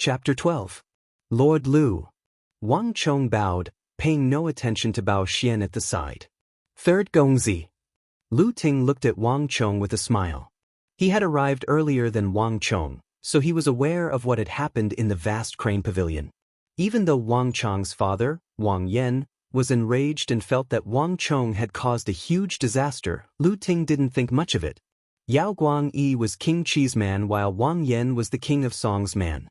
Chapter 12. Lord Lu. Wang Chong bowed, paying no attention to Bao Xian at the side. Third Gongzi. Lu Ting looked at Wang Chong with a smile. He had arrived earlier than Wang Chong, so he was aware of what had happened in the vast crane pavilion. Even though Wang Chong's father, Wang Yan, was enraged and felt that Wang Chong had caused a huge disaster, Lu Ting didn't think much of it. Yao Guangyi was King Qi's man while Wang Yan was the King of Song's man.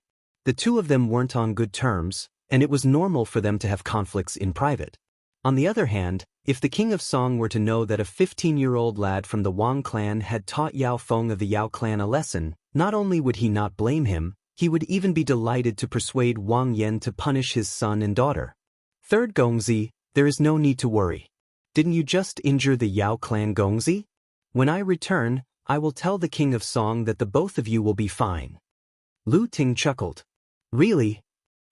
The two of them weren't on good terms, and it was normal for them to have conflicts in private. On the other hand, if the King of Song were to know that a 15-year-old lad from the Wang clan had taught Yao Feng of the Yao clan a lesson, not only would he not blame him, he would even be delighted to persuade Wang Yan to punish his son and daughter. Third Gongzi, there is no need to worry. Didn't you just injure the Yao clan Gongzi? When I return, I will tell the King of Song that the both of you will be fine. Lu Ting chuckled. Really?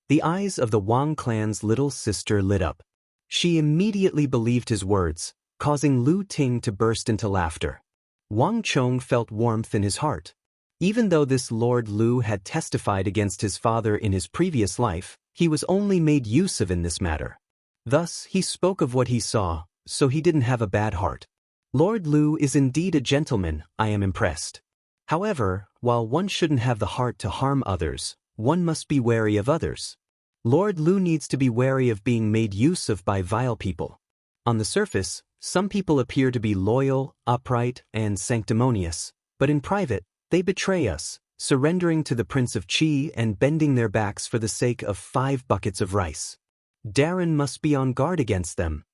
The eyes of the Wang clan's little sister lit up. She immediately believed his words, causing Lu Ting to burst into laughter. Wang Chong felt warmth in his heart. Even though this Lord Lu had testified against his father in his previous life, he was only made use of in this matter. Thus, he spoke of what he saw, so he didn't have a bad heart. Lord Lu is indeed a gentleman, I am impressed. However, while one shouldn't have the heart to harm others, one must be wary of others. Lord Lu needs to be wary of being made use of by vile people. On the surface, some people appear to be loyal, upright, and sanctimonious, but in private, they betray us, surrendering to the Prince of Qi and bending their backs for the sake of 5 buckets of rice. Darren must be on guard against them.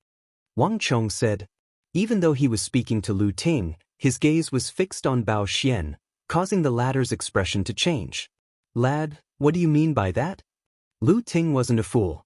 Wang Chong said. Even though he was speaking to Lu Ting, his gaze was fixed on Bao Xian, causing the latter's expression to change. Lad, what do you mean by that? Lu Ting wasn't a fool.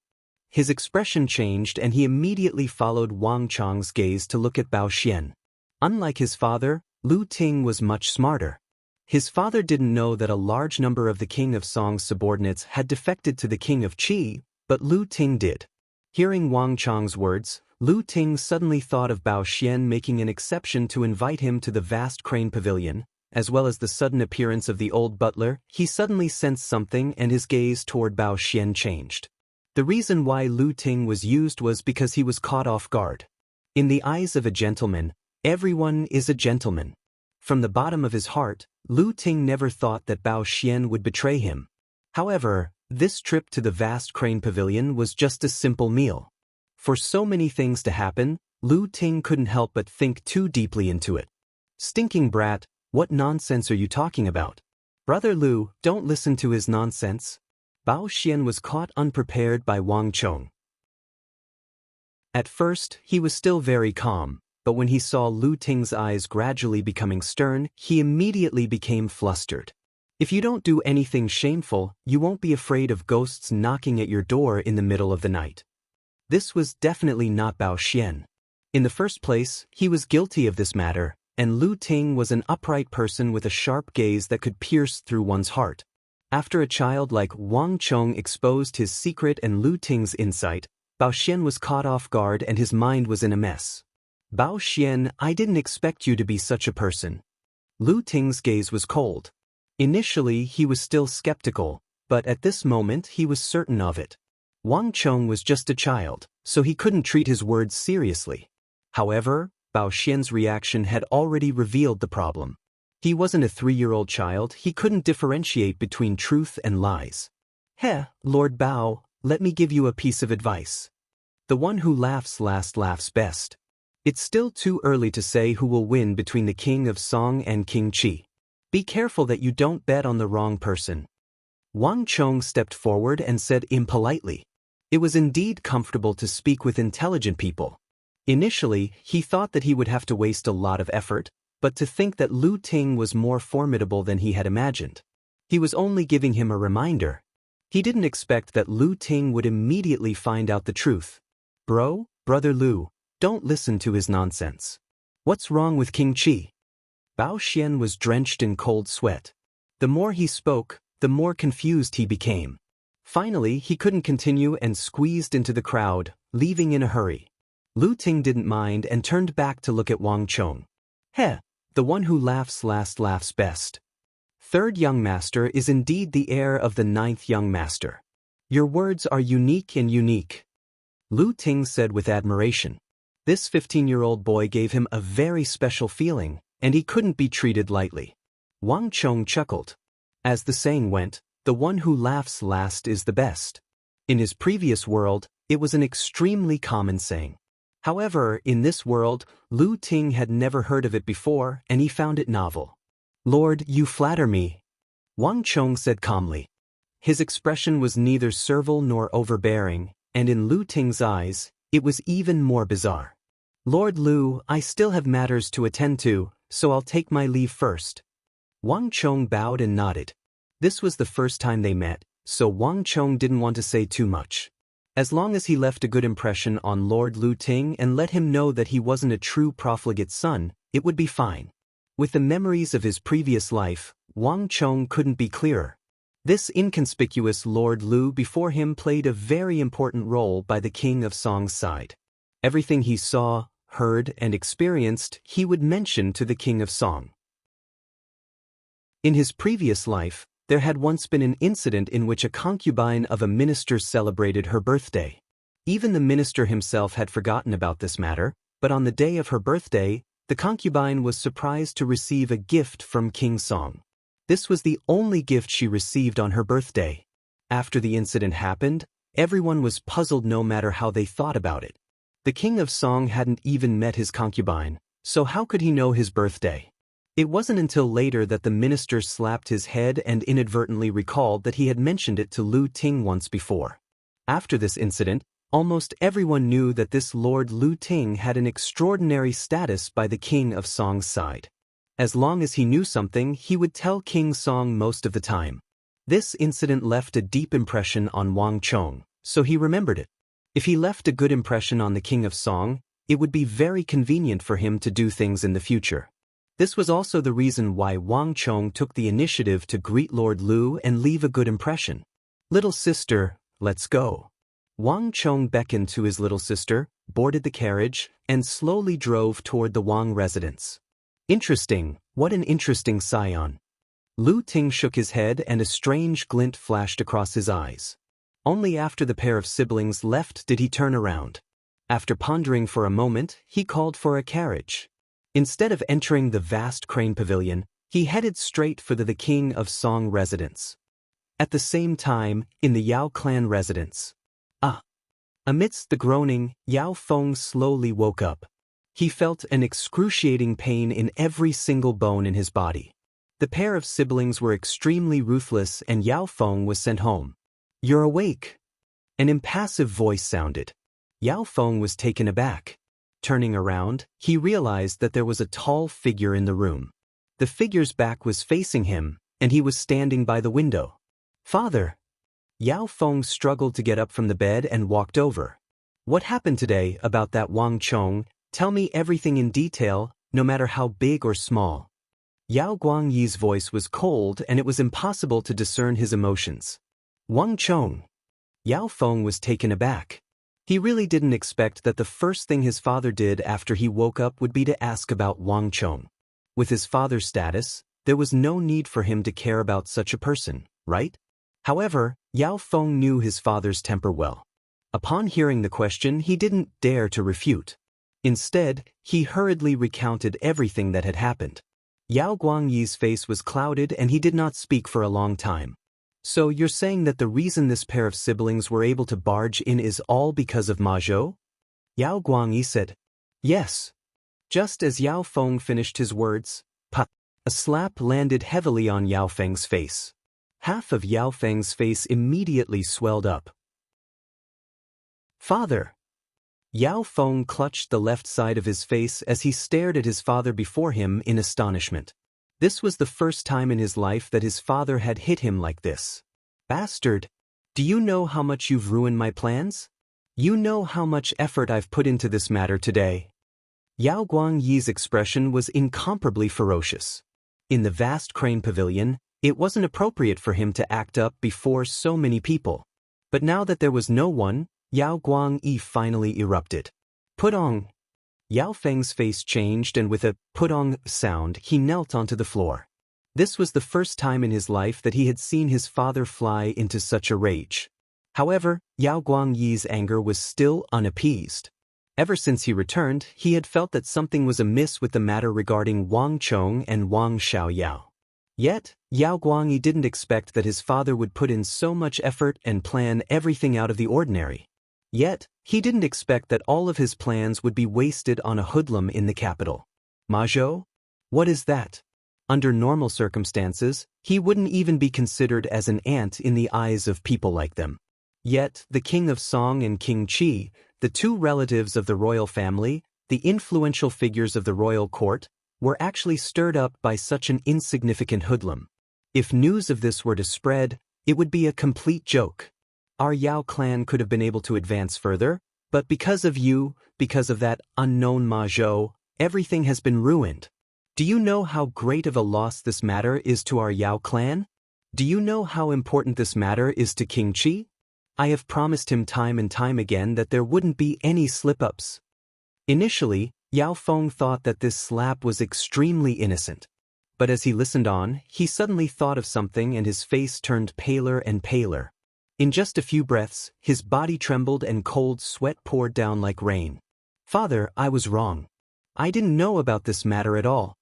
His expression changed and he immediately followed Wang Chong's gaze to look at Bao Xian. Unlike his father, Lu Ting was much smarter. His father didn't know that a large number of the King of Song's subordinates had defected to the King of Qi, but Lu Ting did. Hearing Wang Chong's words, Lu Ting suddenly thought of Bao Xian making an exception to invite him to the vast crane pavilion, as well as the sudden appearance of the old butler. He suddenly sensed something and his gaze toward Bao Xian changed. The reason why Lu Ting was used was because he was caught off guard. In the eyes of a gentleman, everyone is a gentleman. From the bottom of his heart, Lu Ting never thought that Bao Xian would betray him. However, this trip to the vast crane pavilion was just a simple meal. For so many things to happen, Lu Ting couldn't help but think too deeply into it. Stinking brat, what nonsense are you talking about? Brother Lu, don't listen to his nonsense. Bao Xian was caught unprepared by Wang Chong. At first, he was still very calm, but when he saw Lu Ting's eyes gradually becoming stern, he immediately became flustered. If you don't do anything shameful, you won't be afraid of ghosts knocking at your door in the middle of the night. This was definitely not Bao Xian. In the first place, he was guilty of this matter, and Lu Ting was an upright person with a sharp gaze that could pierce through one's heart. After a child like Wang Chong exposed his secret and Lu Ting's insight, Bao Xian was caught off guard and his mind was in a mess. Bao Xian, I didn't expect you to be such a person. Lu Ting's gaze was cold. Initially, he was still skeptical, but at this moment he was certain of it. Wang Chong was just a child, so he couldn't treat his words seriously. However, Bao Xian's reaction had already revealed the problem. He wasn't a 3-year-old child, he couldn't differentiate between truth and lies. Lord Bao, let me give you a piece of advice. The one who laughs last laughs best. It's still too early to say who will win between the King of Song and King Qi. Be careful that you don't bet on the wrong person. Wang Chong stepped forward and said impolitely. It was indeed comfortable to speak with intelligent people. Initially, he thought that he would have to waste a lot of effort, but to think that Lu Ting was more formidable than he had imagined. He was only giving him a reminder. He didn't expect that Lu Ting would immediately find out the truth. Brother Lu, don't listen to his nonsense. What's wrong with King Qi? Bao Xian was drenched in cold sweat. The more he spoke, the more confused he became. Finally, he couldn't continue and squeezed into the crowd, leaving in a hurry. Lu Ting didn't mind and turned back to look at Wang Chong. The one who laughs last laughs best. Third young master is indeed the heir of the ninth young master. Your words are unique and unique. Lu Ting said with admiration. This 15-year-old boy gave him a very special feeling, and he couldn't be treated lightly. Wang Chong chuckled. As the saying went, the one who laughs last is the best. In his previous world, it was an extremely common saying. However, in this world, Lu Ting had never heard of it before, and he found it novel. Lord, you flatter me, Wang Chong said calmly. His expression was neither servile nor overbearing, and in Lu Ting's eyes, it was even more bizarre. Lord Lu, I still have matters to attend to, so I'll take my leave first. Wang Chong bowed and nodded. This was the first time they met, so Wang Chong didn't want to say too much. As long as he left a good impression on Lord Lu Ting and let him know that he wasn't a true profligate son, it would be fine. With the memories of his previous life, Wang Chong couldn't be clearer. This inconspicuous Lord Lu before him played a very important role by the King of Song's side. Everything he saw, heard, and experienced, he would mention to the King of Song. In his previous life, there had once been an incident in which a concubine of a minister celebrated her birthday. Even the minister himself had forgotten about this matter, but on the day of her birthday, the concubine was surprised to receive a gift from King Song. This was the only gift she received on her birthday. After the incident happened, everyone was puzzled no matter how they thought about it. The King of Song hadn't even met his concubine, so how could he know his birthday? It wasn't until later that the minister slapped his head and inadvertently recalled that he had mentioned it to Lu Ting once before. After this incident, almost everyone knew that this Lord Lu Ting had an extraordinary status by the King of Song's side. As long as he knew something, he would tell King Song most of the time. This incident left a deep impression on Wang Chong, so he remembered it. If he left a good impression on the King of Song, it would be very convenient for him to do things in the future. This was also the reason why Wang Chong took the initiative to greet Lord Lu and leave a good impression. Little sister, let's go. Wang Chong beckoned to his little sister, boarded the carriage, and slowly drove toward the Wang residence. Interesting, what an interesting scion. Lu Ting shook his head and a strange glint flashed across his eyes. Only after the pair of siblings left did he turn around. After pondering for a moment, he called for a carriage. Instead of entering the vast crane pavilion, he headed straight for the King of Song residence. At the same time, in the Yao clan residence. Amidst the groaning, Yao Feng slowly woke up. He felt an excruciating pain in every single bone in his body. The pair of siblings were extremely ruthless and Yao Feng was sent home. You're awake. An impassive voice sounded. Yao Feng was taken aback. Turning around, he realized that there was a tall figure in the room. The figure's back was facing him, and he was standing by the window. Father! Yao Feng struggled to get up from the bed and walked over. What happened today about that Wang Chong? Tell me everything in detail, no matter how big or small. Yao Guangyi's voice was cold and it was impossible to discern his emotions. Wang Chong. Yao Feng was taken aback. He really didn't expect that the first thing his father did after he woke up would be to ask about Wang Chong. With his father's status, there was no need for him to care about such a person, right? However, Yao Feng knew his father's temper well. Upon hearing the question, he didn't dare to refute. Instead, he hurriedly recounted everything that had happened. Yao Guangyi's face was clouded and he did not speak for a long time. So you're saying that the reason this pair of siblings were able to barge in is all because of Ma Zhou? Yao Guangyi said. Yes. Just as Yao Feng finished his words, a slap landed heavily on Yao Feng's face. Half of Yao Feng's face immediately swelled up. Father! Yao Feng clutched the left side of his face as he stared at his father before him in astonishment. This was the first time in his life that his father had hit him like this. Bastard! Do you know how much you've ruined my plans? You know how much effort I've put into this matter today. Yao Guangyi's expression was incomparably ferocious. In the vast crane pavilion, it wasn't appropriate for him to act up before so many people. But now that there was no one, Yao Guangyi finally erupted. Putong! Yao Feng's face changed and with a putong sound he knelt onto the floor. This was the first time in his life that he had seen his father fly into such a rage. However, Yao Guangyi's anger was still unappeased. Ever since he returned, he had felt that something was amiss with the matter regarding Wang Chong and Wang Xiaoyao. Yet, Yao Guangyi didn't expect that his father would put in so much effort and plan everything out of the ordinary. Yet, he didn't expect that all of his plans would be wasted on a hoodlum in the capital. Ma Zhou? What is that? Under normal circumstances, he wouldn't even be considered as an ant in the eyes of people like them. Yet, the King of Song and King Qi, the two relatives of the royal family, the influential figures of the royal court, were actually stirred up by such an insignificant hoodlum. If news of this were to spread, it would be a complete joke. Our Yao clan could have been able to advance further, but because of you, because of that unknown Ma Zhou, everything has been ruined. Do you know how great of a loss this matter is to our Yao clan? Do you know how important this matter is to King Qi? I have promised him time and time again that there wouldn't be any slip-ups. Initially, Yao Feng thought that this slap was extremely innocent. But as he listened on, he suddenly thought of something and his face turned paler and paler. In just a few breaths, his body trembled and cold sweat poured down like rain. Father, I was wrong. I didn't know about this matter at all.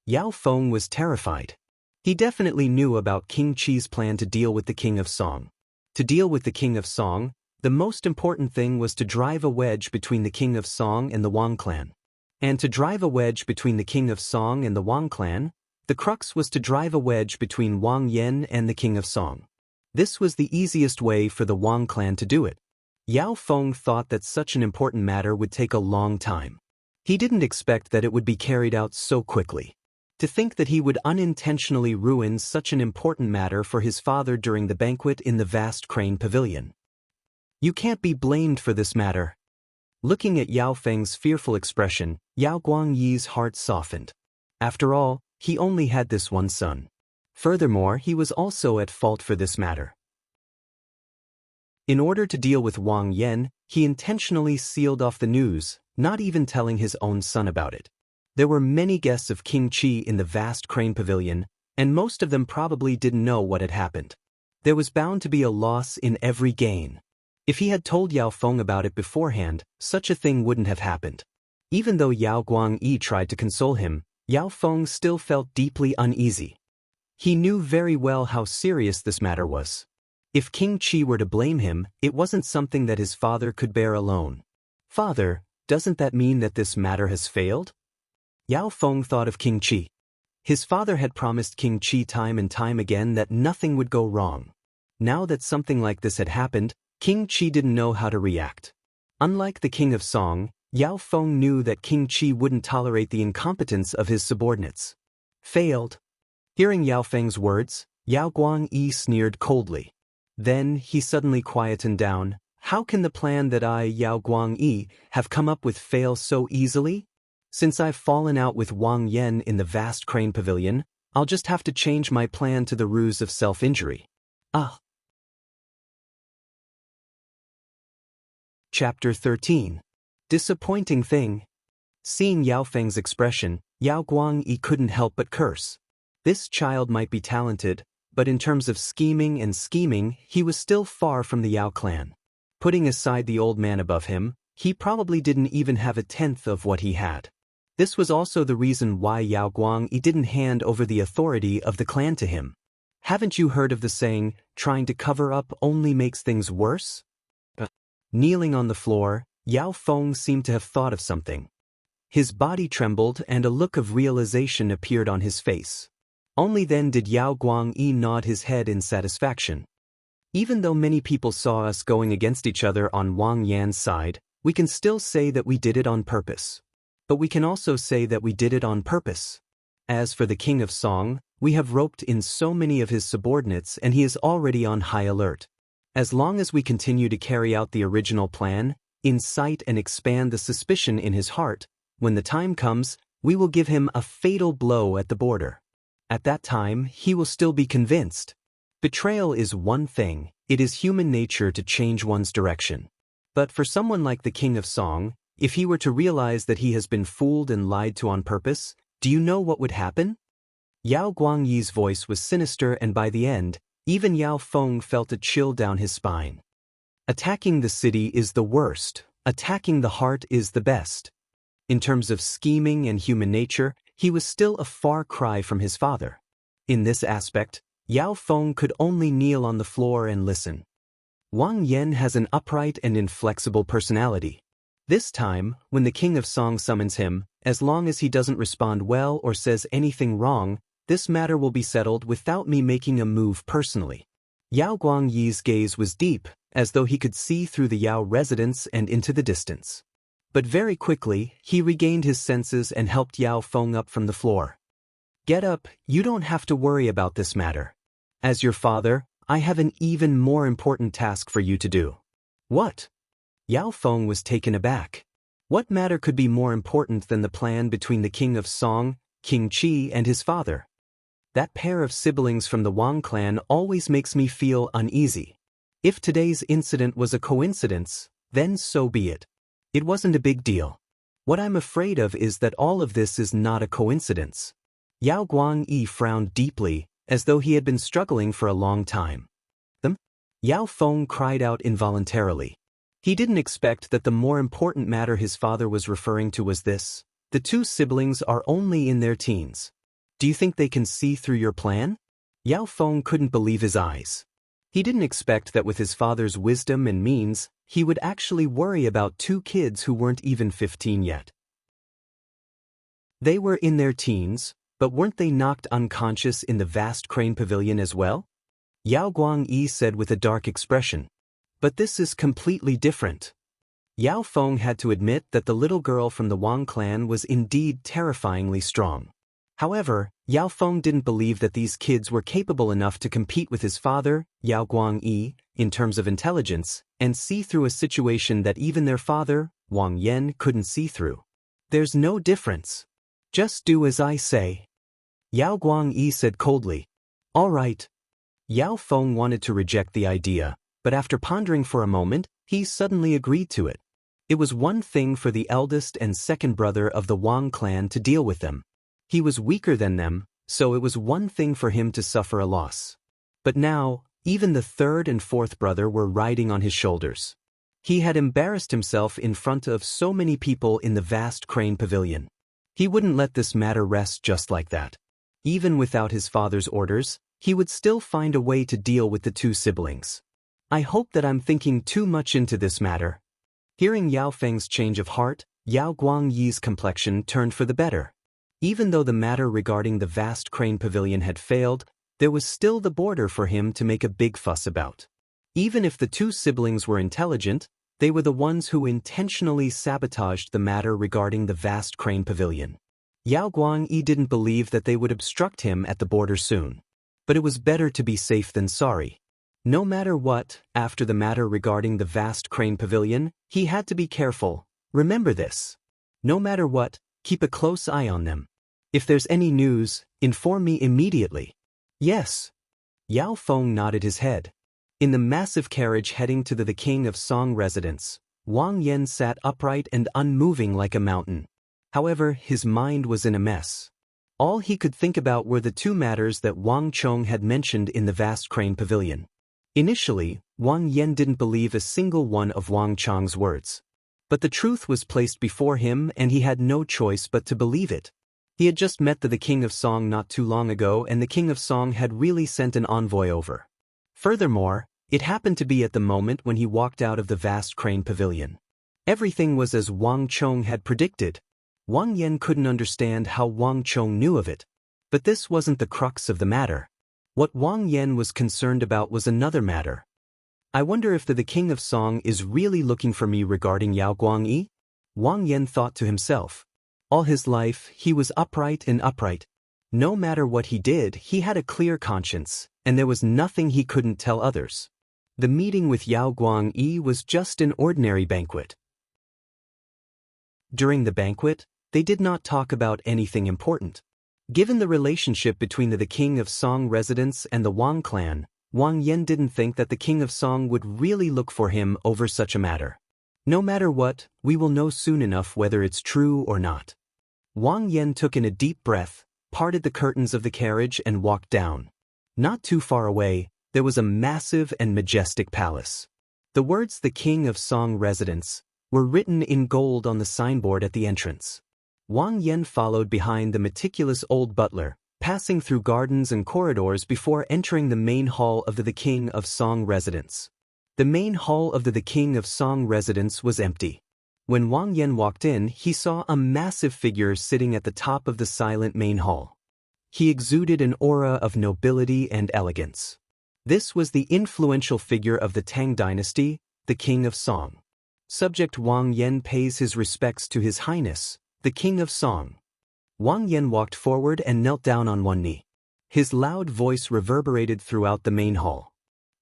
Yao Feng was terrified. He definitely knew about King Qi's plan to deal with the King of Song. To deal with the King of Song, the most important thing was to drive a wedge between the King of Song and the Wang clan. And to drive a wedge between the King of Song and the Wang clan, the crux was to drive a wedge between Wang Yan and the King of Song. This was the easiest way for the Wang clan to do it. Yao Feng thought that such an important matter would take a long time. He didn't expect that it would be carried out so quickly. To think that he would unintentionally ruin such an important matter for his father during the banquet in the vast crane pavilion. You can't be blamed for this matter. Looking at Yao Feng's fearful expression, Yao Guangyi's heart softened. After all, he only had this one son. Furthermore, he was also at fault for this matter. In order to deal with Wang Yan, he intentionally sealed off the news, not even telling his own son about it. There were many guests of King Qi in the vast crane pavilion, and most of them probably didn't know what had happened. There was bound to be a loss in every gain. If he had told Yao Feng about it beforehand, such a thing wouldn't have happened. Even though Yao Guangyi tried to console him, Yao Feng still felt deeply uneasy. He knew very well how serious this matter was. If King Qi were to blame him, it wasn't something that his father could bear alone. Father, doesn't that mean that this matter has failed? Yao Feng thought of King Qi. His father had promised King Qi time and time again that nothing would go wrong. Now that something like this had happened, King Qi didn't know how to react. Unlike the King of Song, Yao Feng knew that King Qi wouldn't tolerate the incompetence of his subordinates. Failed. Hearing Yao Feng's words, Yao Guangyi sneered coldly. Then he suddenly quietened down. How can the plan that I, Yao Guangyi, have come up with fail so easily? Since I've fallen out with Wang Yan in the vast crane pavilion, I'll just have to change my plan to the ruse of self-injury. Chapter 13. Disappointing thing. Seeing Yao Feng's expression, Yao Guangyi couldn't help but curse. This child might be talented, but in terms of scheming, he was still far from the Yao clan. Putting aside the old man above him, he probably didn't even have a tenth of what he had. This was also the reason why Yao Guangyi didn't hand over the authority of the clan to him. Haven't you heard of the saying, trying to cover up only makes things worse? Kneeling on the floor, Yao Feng seemed to have thought of something. His body trembled and a look of realization appeared on his face. Only then did Yao Guangyi nod his head in satisfaction. Even though many people saw us going against each other on Wang Yan's side, we can still say that we did it on purpose. But we can also say that we did it on purpose. As for the King of Song, we have roped in so many of his subordinates and he is already on high alert. As long as we continue to carry out the original plan, incite and expand the suspicion in his heart, when the time comes, we will give him a fatal blow at the border. At that time, he will still be convinced. Betrayal is one thing, it is human nature to change one's direction. But for someone like the King of Song, if he were to realize that he has been fooled and lied to on purpose, do you know what would happen? Yao Guangyi's voice was sinister, and by the end, even Yao Feng felt a chill down his spine. Attacking the city is the worst, attacking the heart is the best. In terms of scheming and human nature, he was still a far cry from his father. In this aspect, Yao Feng could only kneel on the floor and listen. Wang Yan has an upright and inflexible personality. This time, when the King of Song summons him, as long as he doesn't respond well or says anything wrong, this matter will be settled without me making a move personally. Yao Guangyi's gaze was deep, as though he could see through the Yao residence and into the distance. But very quickly, he regained his senses and helped Yao Feng up from the floor. Get up, you don't have to worry about this matter. As your father, I have an even more important task for you to do. What? Yao Feng was taken aback. What matter could be more important than the plan between the King of Song, King Qi, and his father? That pair of siblings from the Wang clan always makes me feel uneasy. If today's incident was a coincidence, then so be it. It wasn't a big deal. What I'm afraid of is that all of this is not a coincidence. Yao Guangyi frowned deeply, as though he had been struggling for a long time. Yao Feng cried out involuntarily. He didn't expect that the more important matter his father was referring to was this. The two siblings are only in their teens. Do you think they can see through your plan? Yao Feng couldn't believe his eyes. He didn't expect that with his father's wisdom and means, he would actually worry about two kids who weren't even 15 yet. They were in their teens, but weren't they knocked unconscious in the vast crane pavilion as well? Yao Guangyi said with a dark expression. But this is completely different. Yao Feng had to admit that the little girl from the Wang clan was indeed terrifyingly strong. However, Yao Feng didn't believe that these kids were capable enough to compete with his father, Yao Guangyi, in terms of intelligence, and see through a situation that even their father, Wang Yan, couldn't see through. There's no difference. Just do as I say. Yao Guangyi said coldly. All right. Yao Feng wanted to reject the idea, but after pondering for a moment, he suddenly agreed to it. It was one thing for the eldest and second brother of the Wang clan to deal with them. He was weaker than them, so it was one thing for him to suffer a loss. But now, even the third and fourth brother were riding on his shoulders. He had embarrassed himself in front of so many people in the vast crane pavilion. He wouldn't let this matter rest just like that. Even without his father's orders, he would still find a way to deal with the two siblings. I hope that I'm thinking too much into this matter. Hearing Yao Feng's change of heart, Yao Guangyi's complexion turned for the better. Even though the matter regarding the vast crane pavilion had failed, there was still the border for him to make a big fuss about. Even if the two siblings were intelligent, they were the ones who intentionally sabotaged the matter regarding the vast crane pavilion. Yao Guangyi didn't believe that they would obstruct him at the border soon. But it was better to be safe than sorry. No matter what, after the matter regarding the vast crane pavilion, he had to be careful. Remember this. No matter what, keep a close eye on them. If there's any news, inform me immediately. Yes. Yao Feng nodded his head. In the massive carriage heading to the King of Song residence, Wang Yan sat upright and unmoving like a mountain. However, his mind was in a mess. All he could think about were the two matters that Wang Chong had mentioned in the vast crane pavilion. Initially, Wang Yan didn't believe a single one of Wang Chong's words. But the truth was placed before him and he had no choice but to believe it. He had just met the King of Song not too long ago and the King of Song had really sent an envoy over. Furthermore, it happened to be at the moment when he walked out of the vast crane pavilion. Everything was as Wang Chong had predicted. Wang Yan couldn't understand how Wang Chong knew of it. But this wasn't the crux of the matter. What Wang Yan was concerned about was another matter. I wonder if the King of Song is really looking for me regarding Yao Guangyi? Wang Yan thought to himself. All his life, he was upright and upright. No matter what he did, he had a clear conscience, and there was nothing he couldn't tell others. The meeting with Yao Guangyi was just an ordinary banquet. During the banquet, they did not talk about anything important. Given the relationship between the King of Song residence and the Wang clan, Wang Yan didn't think that the King of Song would really look for him over such a matter. No matter what, we will know soon enough whether it's true or not. Wang Yan took in a deep breath, parted the curtains of the carriage and walked down. Not too far away, there was a massive and majestic palace. The words "The King of Song Residence" were written in gold on the signboard at the entrance. Wang Yan followed behind the meticulous old butler, passing through gardens and corridors before entering the main hall of the King of Song Residence. The main hall of the King of Song Residence was empty. When Wang Yan walked in, he saw a massive figure sitting at the top of the silent main hall. He exuded an aura of nobility and elegance. This was the influential figure of the Tang dynasty, the King of Song. Subject Wang Yan pays his respects to His Highness, the King of Song. Wang Yan walked forward and knelt down on one knee. His loud voice reverberated throughout the main hall.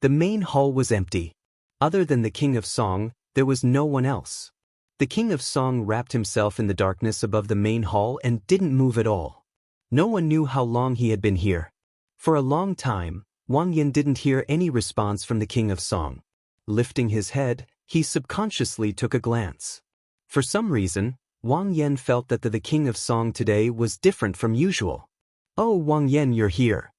The main hall was empty. Other than the King of Song, there was no one else. The King of Song wrapped himself in the darkness above the main hall and didn't move at all. No one knew how long he had been here. For a long time, Wang Yan didn't hear any response from the King of Song. Lifting his head, he subconsciously took a glance. For some reason, Wang Yan felt that the King of Song today was different from usual. "Oh, Wang Yan, you're here."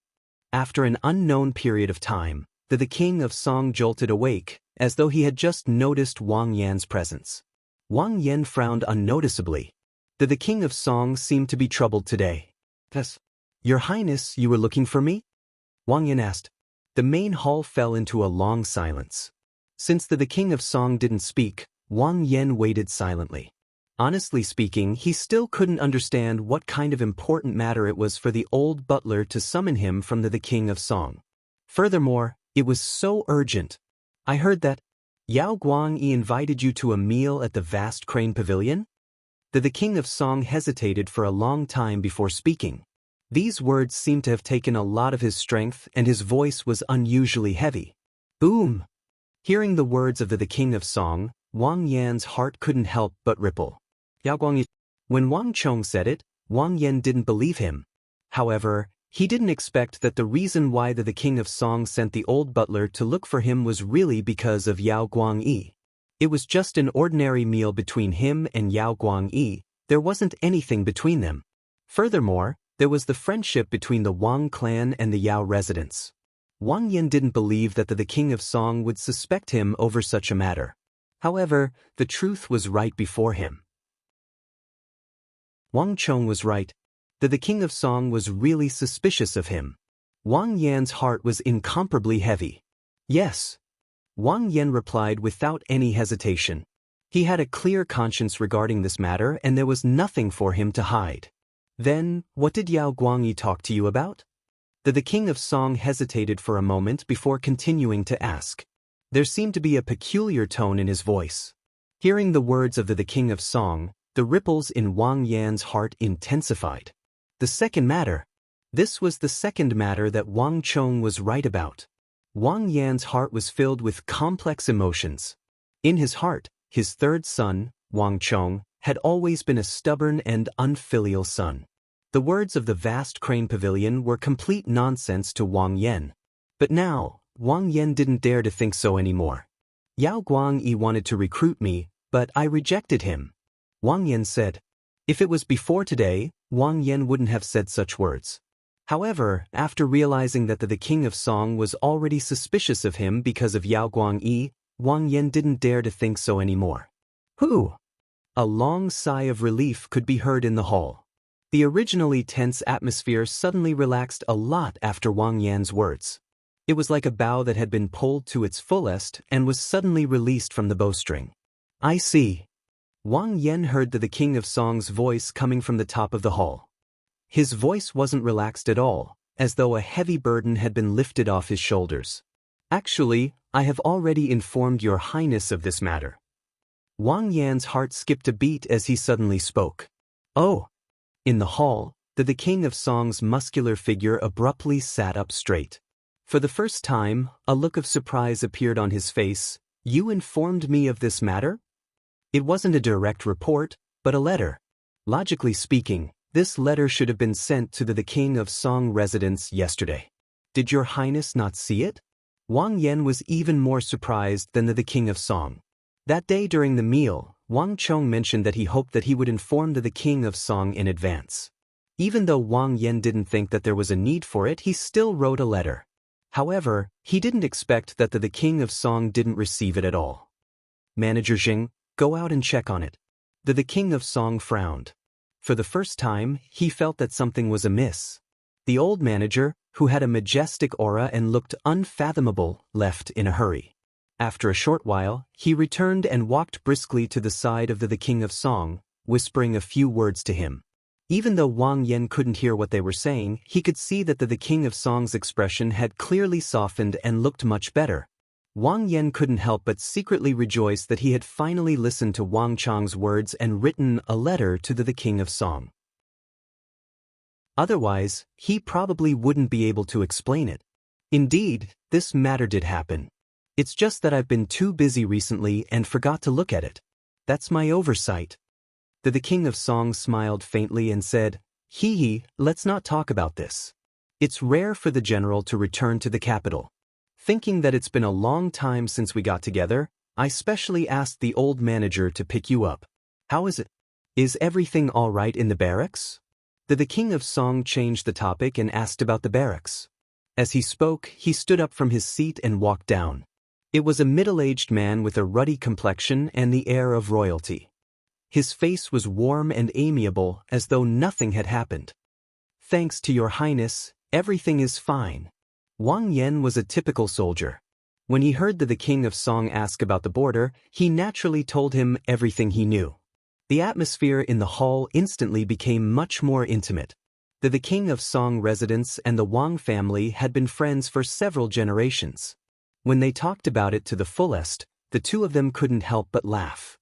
After an unknown period of time, the King of Song jolted awake, as though he had just noticed Wang Yan's presence. Wang Yan frowned unnoticeably. The King of Song seemed to be troubled today. "Yes, Your Highness, you were looking for me?" Wang Yan asked. The main hall fell into a long silence. Since the King of Song didn't speak, Wang Yan waited silently. Honestly speaking, he still couldn't understand what kind of important matter it was for the old butler to summon him from the King of Song. Furthermore, it was so urgent. "I heard that Yao Guangyi invited you to a meal at the vast crane pavilion?" The King of Song hesitated for a long time before speaking. These words seemed to have taken a lot of his strength, and his voice was unusually heavy. Boom! Hearing the words of the King of Song, Wang Yan's heart couldn't help but ripple. Yao Guangyi. When Wang Chong said it, Wang Yan didn't believe him. However, he didn't expect that the reason why the King of Song sent the old butler to look for him was really because of Yao Guangyi. It was just an ordinary meal between him and Yao Guangyi. There wasn't anything between them. Furthermore, there was the friendship between the Wang clan and the Yao residents. Wang Yan didn't believe that the King of Song would suspect him over such a matter. However, the truth was right before him. Wang Chong was right. The King of Song was really suspicious of him. Wang Yan's heart was incomparably heavy. "Yes." Wang Yan replied without any hesitation. He had a clear conscience regarding this matter, and there was nothing for him to hide. "Then, what did Yao Guangyi talk to you about?" The King of Song hesitated for a moment before continuing to ask. There seemed to be a peculiar tone in his voice. Hearing the words of the King of Song, the ripples in Wang Yan's heart intensified. The second matter. This was the second matter that Wang Chong was right about. Wang Yan's heart was filled with complex emotions. In his heart, his third son, Wang Chong, had always been a stubborn and unfilial son. The words of the vast crane pavilion were complete nonsense to Wang Yan. But now, Wang Yan didn't dare to think so anymore. "Yao Guangyi wanted to recruit me, but I rejected him," Wang Yan said. If it was before today, Wang Yan wouldn't have said such words. However, after realizing that the King of Song was already suspicious of him because of Yao Guangyi, Wang Yan didn't dare to think so anymore. "Who?" A long sigh of relief could be heard in the hall. The originally tense atmosphere suddenly relaxed a lot after Wang Yan's words. It was like a bow that had been pulled to its fullest and was suddenly released from the bowstring. "I see." Wang Yan heard the King of Song's voice coming from the top of the hall. His voice wasn't relaxed at all, as though a heavy burden had been lifted off his shoulders. "Actually, I have already informed Your Highness of this matter." Wang Yan's heart skipped a beat as he suddenly spoke. "Oh." In the hall, the King of Song's muscular figure abruptly sat up straight. For the first time, a look of surprise appeared on his face. "You informed me of this matter?" It wasn't a direct report, but a letter. Logically speaking, this letter should have been sent to the King of Song residence yesterday. Did Your Highness not see it? Wang Yan was even more surprised than the King of Song. That day during the meal, Wang Chong mentioned that he hoped that he would inform the King of Song in advance. Even though Wang Yan didn't think that there was a need for it, he still wrote a letter. However, he didn't expect that the king of Song didn't receive it at all. Manager Jing, go out and check on it. The king of Song frowned. For the first time, he felt that something was amiss. The old manager, who had a majestic aura and looked unfathomable, left in a hurry. After a short while, he returned and walked briskly to the side of the king of Song, whispering a few words to him. Even though Wang Yan couldn't hear what they were saying, he could see that the king of Song's expression had clearly softened and looked much better. Wang Yan couldn't help but secretly rejoice that he had finally listened to Wang Chang's words and written a letter to the king of Song. Otherwise, he probably wouldn't be able to explain it. Indeed, this matter did happen. It's just that I've been too busy recently and forgot to look at it. That's my oversight. The king of Song smiled faintly and said, Hee, let's not talk about this. It's rare for the general to return to the capital. Thinking that it's been a long time since we got together, I specially asked the old manager to pick you up. How is it? Is everything all right in the barracks? The king of Song changed the topic and asked about the barracks. As he spoke, he stood up from his seat and walked down. It was a middle-aged man with a ruddy complexion and the air of royalty. His face was warm and amiable, as though nothing had happened. Thanks to your highness, everything is fine. Wang Yan was a typical soldier. When he heard the king of Song ask about the border, he naturally told him everything he knew. The atmosphere in the hall instantly became much more intimate. The king of Song residents and the Wang family had been friends for several generations. When they talked about it to the fullest, the two of them couldn't help but laugh.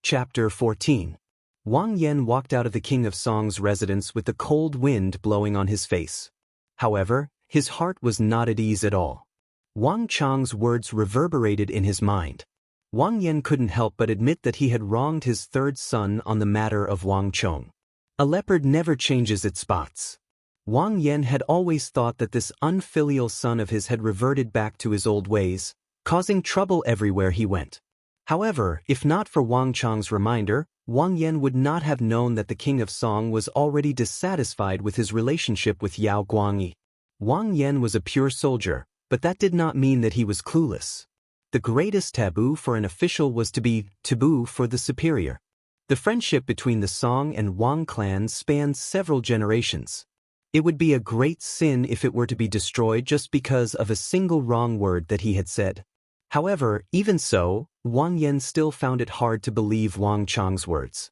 Chapter 14. Wang Yan walked out of the king of Song's residence with the cold wind blowing on his face. However, his heart was not at ease at all. Wang Chang's words reverberated in his mind. Wang Yan couldn't help but admit that he had wronged his third son on the matter of Wang Chong. A leopard never changes its spots. Wang Yan had always thought that this unfilial son of his had reverted back to his old ways, causing trouble everywhere he went. However, if not for Wang Chang's reminder, Wang Yan would not have known that the king of Song was already dissatisfied with his relationship with Yao Guangyi. Wang Yan was a pure soldier, but that did not mean that he was clueless. The greatest taboo for an official was to be taboo for the superior. The friendship between the Song and Wang clans spanned several generations. It would be a great sin if it were to be destroyed just because of a single wrong word that he had said. However, even so, Wang Yan still found it hard to believe Wang Chang's words.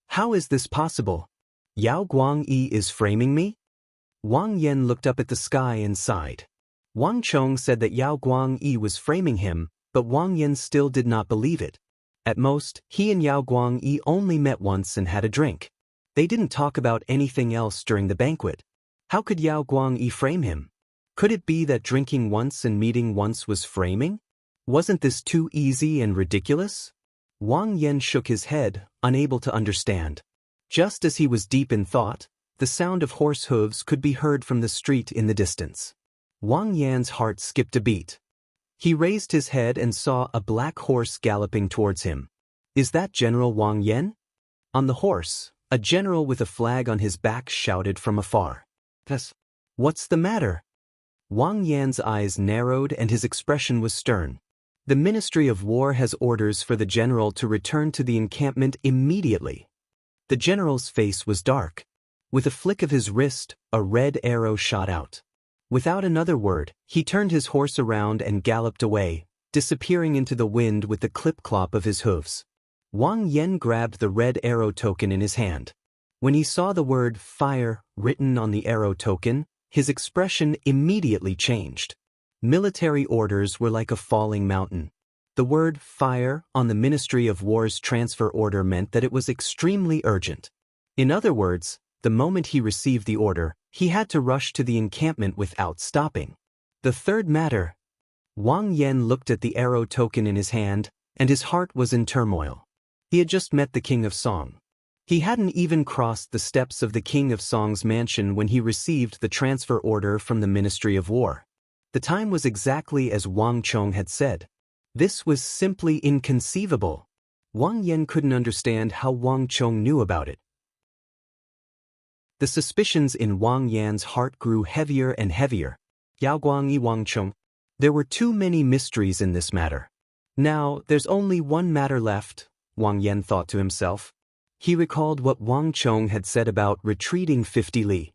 How is this possible? Yao Guangyi is framing me? Wang Yan looked up at the sky and sighed. Wang Chong said that Yao Guangyi was framing him, but Wang Yan still did not believe it. At most, he and Yao Guangyi only met once and had a drink. They didn't talk about anything else during the banquet. How could Yao Guangyi frame him? Could it be that drinking once and meeting once was framing? Wasn't this too easy and ridiculous? Wang Yan shook his head, unable to understand. Just as he was deep in thought, the sound of horse hooves could be heard from the street in the distance. Wang Yan's heart skipped a beat. He raised his head and saw a black horse galloping towards him. Is that General Wang Yan? On the horse, a general with a flag on his back shouted from afar. What's the matter? Wang Yan's eyes narrowed and his expression was stern. The Ministry of War has orders for the general to return to the encampment immediately. The general's face was dark. With a flick of his wrist, a red arrow shot out. Without another word, he turned his horse around and galloped away, disappearing into the wind with the clip-clop of his hooves. Wang Yan grabbed the red arrow token in his hand. When he saw the word fire written on the arrow token, his expression immediately changed. Military orders were like a falling mountain. The word fire on the Ministry of War's transfer order meant that it was extremely urgent. In other words, the moment he received the order, he had to rush to the encampment without stopping. The third matter. Wang Yan looked at the arrow token in his hand, and his heart was in turmoil. He had just met the King of Song. He hadn't even crossed the steps of the King of Song's mansion when he received the transfer order from the Ministry of War. The time was exactly as Wang Chong had said. This was simply inconceivable. Wang Yan couldn't understand how Wang Chong knew about it. The suspicions in Wang Yan's heart grew heavier and heavier. Yao Guang Yi Wang Chong. There were too many mysteries in this matter. Now, there's only one matter left, Wang Yan thought to himself. He recalled what Wang Chong had said about retreating 50 li.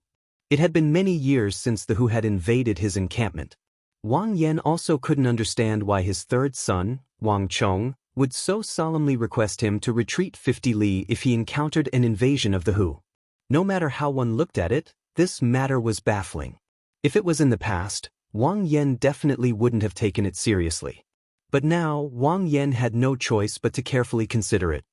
It had been many years since the Hu had invaded his encampment. Wang Yan also couldn't understand why his third son, Wang Chong, would so solemnly request him to retreat 50 li if he encountered an invasion of the Hu. No matter how one looked at it, this matter was baffling. If it was in the past, Wang Yan definitely wouldn't have taken it seriously. But now, Wang Yan had no choice but to carefully consider it.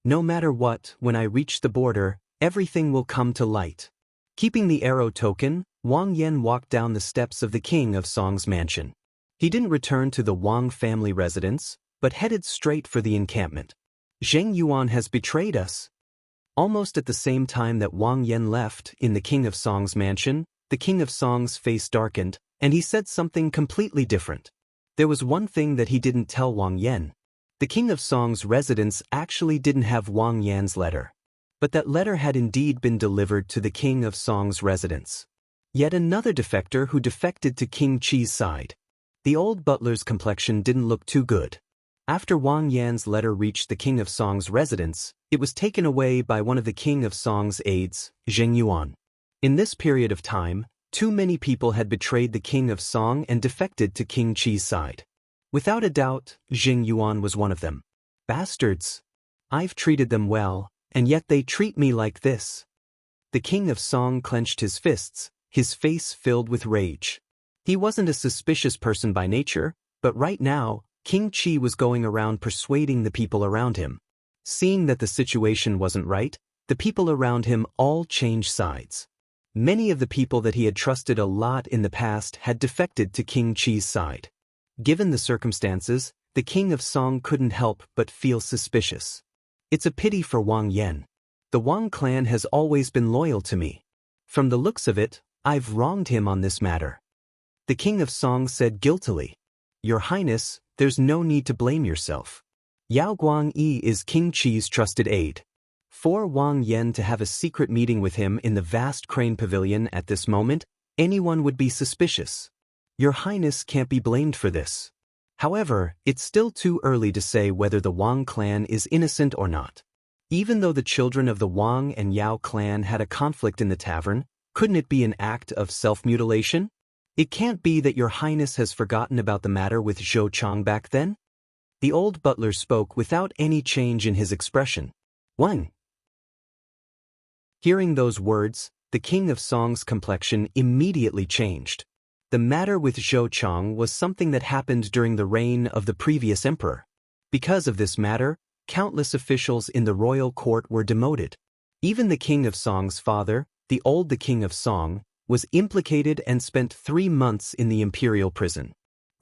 No matter what, when I reach the border, everything will come to light. Keeping the arrow token, Wang Yan walked down the steps of the king of Song's mansion. He didn't return to the Wang family residence, but headed straight for the encampment. Zheng Yuan has betrayed us. Almost at the same time that Wang Yan left in the king of Song's mansion, the king of Song's face darkened, and he said something completely different. There was one thing that he didn't tell Wang Yan. The king of Song's residence actually didn't have Wang Yan's letter. But that letter had indeed been delivered to the king of Song's residence. Yet another defector who defected to King Qi's side. The old butler's complexion didn't look too good. After Wang Yan's letter reached the king of Song's residence, it was taken away by one of the king of Song's aides, Zheng Yuan. In this period of time, too many people had betrayed the king of Song and defected to King Qi's side. Without a doubt, Zheng Yuan was one of them. Bastards! I've treated them well, and yet they treat me like this. The king of Song clenched his fists, his face filled with rage. He wasn't a suspicious person by nature, but right now, King Qi was going around persuading the people around him. Seeing that the situation wasn't right, the people around him all changed sides. Many of the people that he had trusted a lot in the past had defected to King Qi's side. Given the circumstances, the king of Song couldn't help but feel suspicious. It's a pity for Wang Yan. The Wang clan has always been loyal to me. From the looks of it, I've wronged him on this matter. The king of Song said guiltily. Your Highness, there's no need to blame yourself. Yao Guangyi is King Qi's trusted aide. For Wang Yan to have a secret meeting with him in the vast crane pavilion at this moment, anyone would be suspicious. Your Highness can't be blamed for this. However, it's still too early to say whether the Wang clan is innocent or not. Even though the children of the Wang and Yao clan had a conflict in the tavern, couldn't it be an act of self-mutilation? It can't be that Your Highness has forgotten about the matter with Zhou Chang back then? The old butler spoke without any change in his expression. Wang. Hearing those words, the king of Song's complexion immediately changed. The matter with Zhou Chang was something that happened during the reign of the previous emperor. Because of this matter, countless officials in the royal court were demoted. Even the king of Song's father, the king of Song, was implicated and spent 3 months in the imperial prison.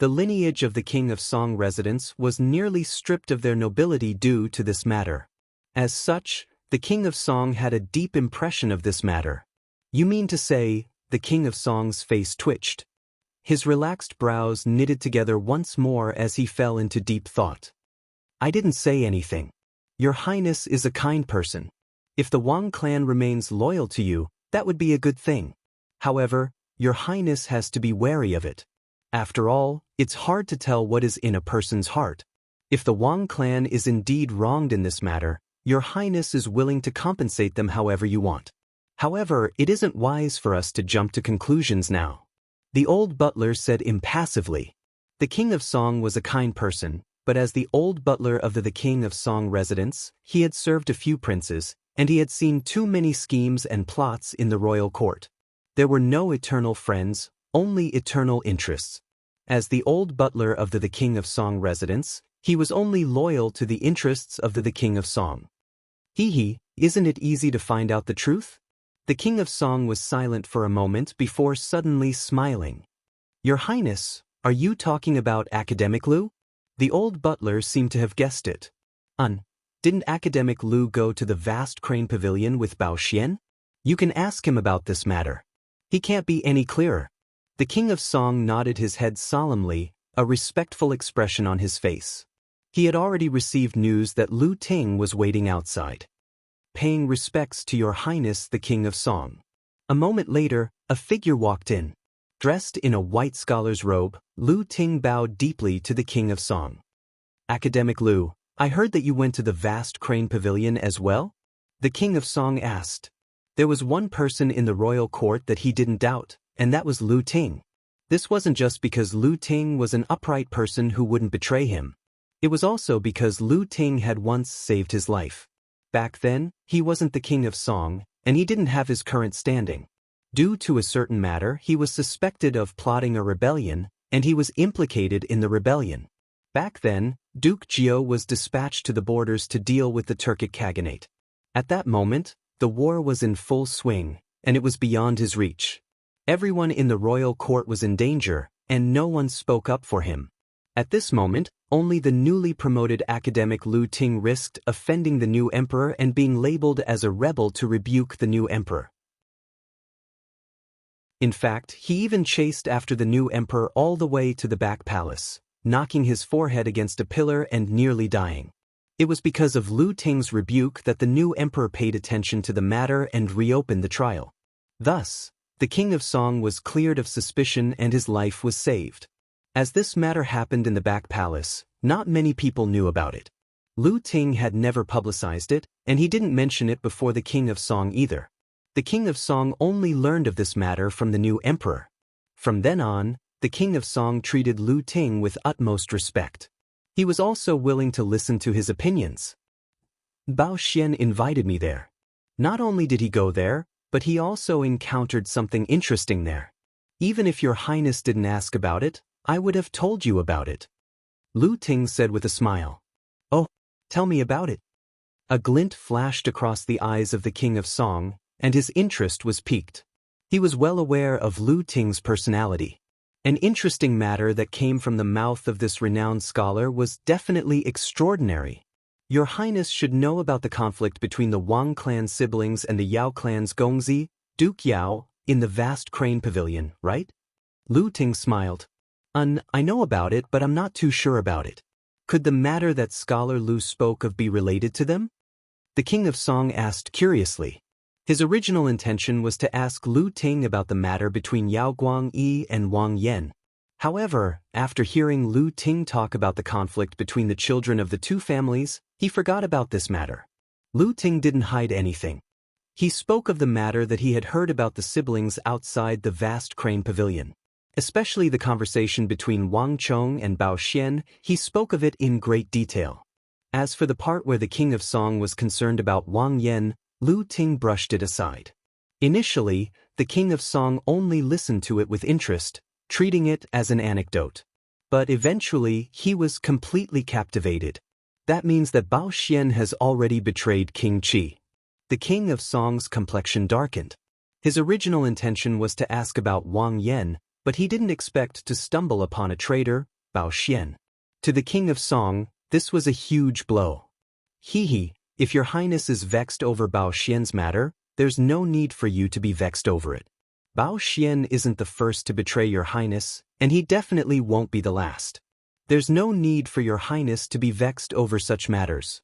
The lineage of the king of Song residence was nearly stripped of their nobility due to this matter. As such, the king of Song had a deep impression of this matter. You mean to say, the king of Song's face twitched. His relaxed brows knitted together once more as he fell into deep thought. I didn't say anything. Your Highness is a kind person. If the Wang clan remains loyal to you, that would be a good thing. However, Your Highness has to be wary of it. After all, it's hard to tell what is in a person's heart. If the Wang clan is indeed wronged in this matter, Your Highness is willing to compensate them however you want. However, it isn't wise for us to jump to conclusions now. The old butler said impassively. The king of Song was a kind person, but as the old butler of the king of Song residence, he had served a few princes, and he had seen too many schemes and plots in the royal court. There were no eternal friends, only eternal interests. As the old butler of the king of Song residence, he was only loyal to the interests of the king of Song. Isn't it easy to find out the truth? The king of Song was silent for a moment before suddenly smiling. Your Highness, are you talking about Academic Lu? The old butler seemed to have guessed it. Didn't Academic Lu go to the vast crane pavilion with Bao Xian? You can ask him about this matter. He can't be any clearer. The king of Song nodded his head solemnly, a respectful expression on his face. He had already received news that Lu Ting was waiting outside. Paying respects to Your Highness the King of Song. A moment later, a figure walked in. Dressed in a white scholar's robe, Lu Ting bowed deeply to the King of Song. Academic Lu, I heard that you went to the vast crane pavilion as well? The King of Song asked. There was one person in the royal court that he didn't doubt, and that was Lu Ting. This wasn't just because Lu Ting was an upright person who wouldn't betray him. It was also because Lu Ting had once saved his life. Back then, he wasn't the King of Song, and he didn't have his current standing. Due to a certain matter, he was suspected of plotting a rebellion, and he was implicated in the rebellion. Back then, Duke Jiao was dispatched to the borders to deal with the Turkic Khaganate. At that moment, the war was in full swing, and it was beyond his reach. Everyone in the royal court was in danger, and no one spoke up for him. At this moment, only the newly promoted academic Lu Ting risked offending the new emperor and being labeled as a rebel to rebuke the new emperor. In fact, he even chased after the new emperor all the way to the back palace, knocking his forehead against a pillar and nearly dying. It was because of Lu Ting's rebuke that the new emperor paid attention to the matter and reopened the trial. Thus, the King of Song was cleared of suspicion and his life was saved. As this matter happened in the back palace, not many people knew about it. Lu Ting had never publicized it, and he didn't mention it before the King of Song either. The King of Song only learned of this matter from the new emperor. From then on, the King of Song treated Lu Ting with utmost respect. He was also willing to listen to his opinions. Bao Xian invited me there. Not only did he go there, but he also encountered something interesting there. Even if Your Highness didn't ask about it, I would have told you about it. Lu Ting said with a smile. Oh, tell me about it. A glint flashed across the eyes of the King of Song, and his interest was piqued. He was well aware of Lu Ting's personality. An interesting matter that came from the mouth of this renowned scholar was definitely extraordinary. Your Highness should know about the conflict between the Wang clan siblings and the Yao clan's Gongzi, Duke Yao, in the vast crane pavilion, right? Lu Ting smiled. I know about it, but I'm not too sure about it. Could the matter that Scholar Lu spoke of be related to them? The King of Song asked curiously. His original intention was to ask Lu Ting about the matter between Yao Guangyi and Wang Yan. However, after hearing Lu Ting talk about the conflict between the children of the two families, he forgot about this matter. Lu Ting didn't hide anything. He spoke of the matter that he had heard about the siblings outside the vast crane pavilion. Especially the conversation between Wang Chong and Bao Xian, he spoke of it in great detail. As for the part where the King of Song was concerned about Wang Yan, Lu Ting brushed it aside. Initially, the King of Song only listened to it with interest, treating it as an anecdote. But eventually, he was completely captivated. That means that Bao Xian has already betrayed King Qi. The King of Song's complexion darkened. His original intention was to ask about Wang Yan, but he didn't expect to stumble upon a traitor, Bao Xian. To the King of Song, this was a huge blow. If Your Highness is vexed over Bao Xian's matter, there's no need for you to be vexed over it. Bao Xian isn't the first to betray Your Highness, and he definitely won't be the last. There's no need for Your Highness to be vexed over such matters.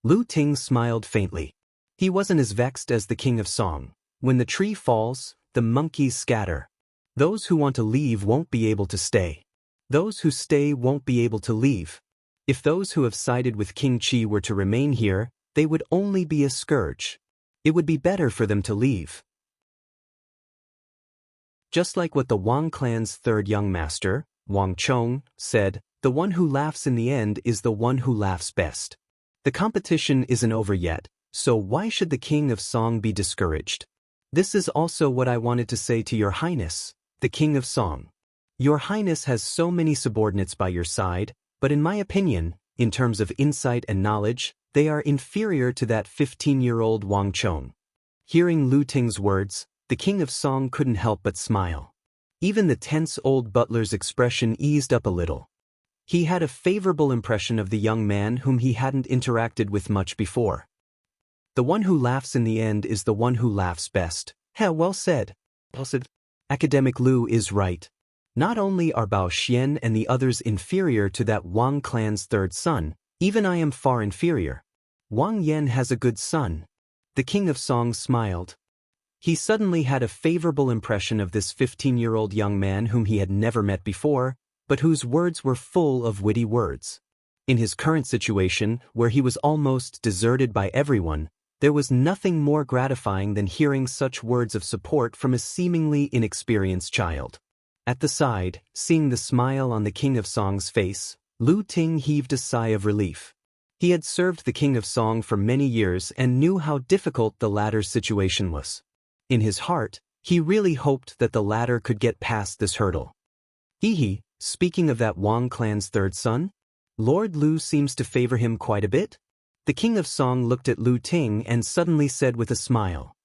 Lu Ting smiled faintly. He wasn't as vexed as the King of Song. When the tree falls, the monkeys scatter. Those who want to leave won't be able to stay. Those who stay won't be able to leave. If those who have sided with King Qi were to remain here, they would only be a scourge. It would be better for them to leave. Just like what the Wang clan's third young master, Wang Chong, said, the one who laughs in the end is the one who laughs best. The competition isn't over yet, so why should the King of Song be discouraged? This is also what I wanted to say to Your Highness, the King of Song. Your Highness has so many subordinates by your side, but in my opinion, in terms of insight and knowledge, they are inferior to that 15-year-old Wang Chong. Hearing Lu Ting's words, the King of Song couldn't help but smile. Even the tense old butler's expression eased up a little. He had a favorable impression of the young man whom he hadn't interacted with much before. The one who laughs in the end is the one who laughs best. Well said. Academic Lu is right. Not only are Bao Xian and the others inferior to that Wang clan's third son, even I am far inferior. Wang Yan has a good son. The King of Song smiled. He suddenly had a favorable impression of this 15-year-old young man whom he had never met before, but whose words were full of witty words. In his current situation, where he was almost deserted by everyone, there was nothing more gratifying than hearing such words of support from a seemingly inexperienced child. At the side, seeing the smile on the King of Song's face, Lu Ting heaved a sigh of relief. He had served the King of Song for many years and knew how difficult the latter's situation was. In his heart, he really hoped that the latter could get past this hurdle. Hehe, speaking of that Wang clan's third son, Lord Lu seems to favor him quite a bit. The King of Song looked at Lu Ting and suddenly said with a smile.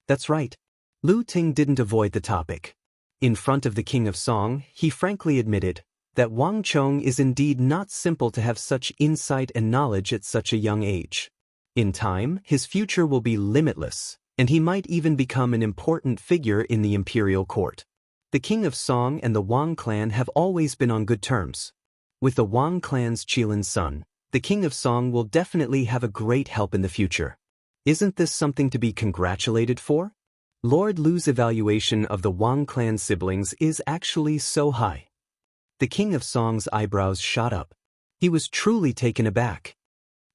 That's right. Lu Ting didn't avoid the topic. In front of the King of Song, he frankly admitted that Wang Chong is indeed not simple to have such insight and knowledge at such a young age. In time, his future will be limitless, and he might even become an important figure in the imperial court. The King of Song and the Wang clan have always been on good terms. With the Wang clan's Qilin's son, the King of Song will definitely have a great help in the future. Isn't this something to be congratulated for? Lord Lu's evaluation of the Wang clan siblings is actually so high. The King of Song's eyebrows shot up. He was truly taken aback.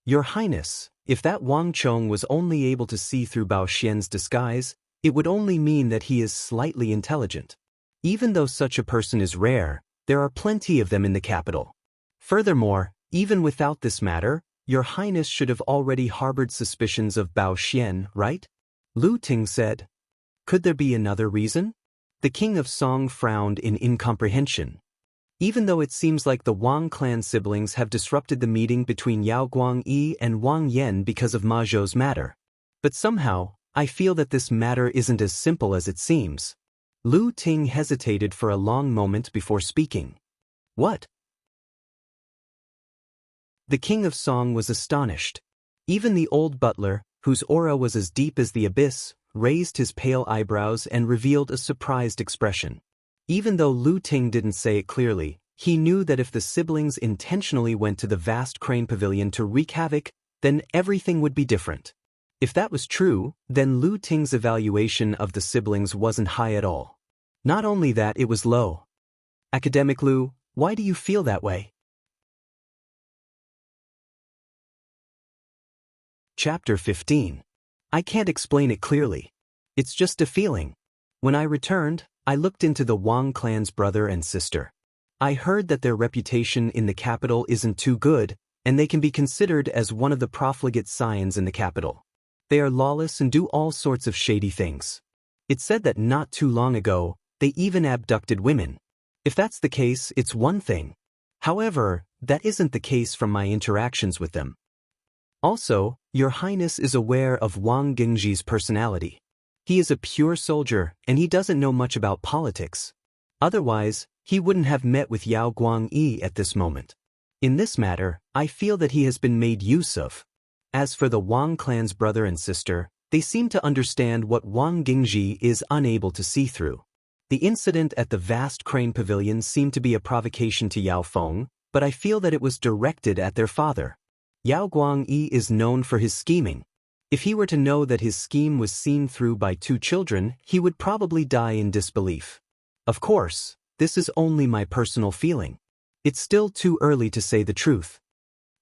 Your Highness, if that Wang Chong was only able to see through Bao Xian's disguise, it would only mean that he is slightly intelligent. Even though such a person is rare, there are plenty of them in the capital. Furthermore, even without this matter, Your Highness should have already harbored suspicions of Bao Xian, right? Lu Ting said. Could there be another reason? The King of Song frowned in incomprehension. Even though it seems like the Wang clan siblings have disrupted the meeting between Yao Guangyi and Wang Yan because of Ma Zhou's matter. But somehow, I feel that this matter isn't as simple as it seems. Lu Ting hesitated for a long moment before speaking. What? The King of Song was astonished. Even the old butler, whose aura was as deep as the abyss, raised his pale eyebrows and revealed a surprised expression. Even though Lu Ting didn't say it clearly, he knew that if the siblings intentionally went to the vast crane pavilion to wreak havoc, then everything would be different. If that was true, then Lu Ting's evaluation of the siblings wasn't high at all. Not only that, it was low. Academic Lu, why do you feel that way? Chapter 15. I can't explain it clearly. It's just a feeling. When I returned, I looked into the Wang clan's brother and sister. I heard that their reputation in the capital isn't too good, and they can be considered as one of the profligate scions in the capital. They are lawless and do all sorts of shady things. It's said that not too long ago, they even abducted women. If that's the case, it's one thing. However, that isn't the case from my interactions with them. Also, Your Highness is aware of Wang Gingji's personality. He is a pure soldier, and he doesn't know much about politics. Otherwise, he wouldn't have met with Yao Guangyi at this moment. In this matter, I feel that he has been made use of. As for the Wang clan's brother and sister, they seem to understand what Wang Gingji is unable to see through. The incident at the vast crane pavilion seemed to be a provocation to Yao Feng, but I feel that it was directed at their father. Yao Guangyi is known for his scheming. If he were to know that his scheme was seen through by two children, he would probably die in disbelief. Of course, this is only my personal feeling. It's still too early to say the truth.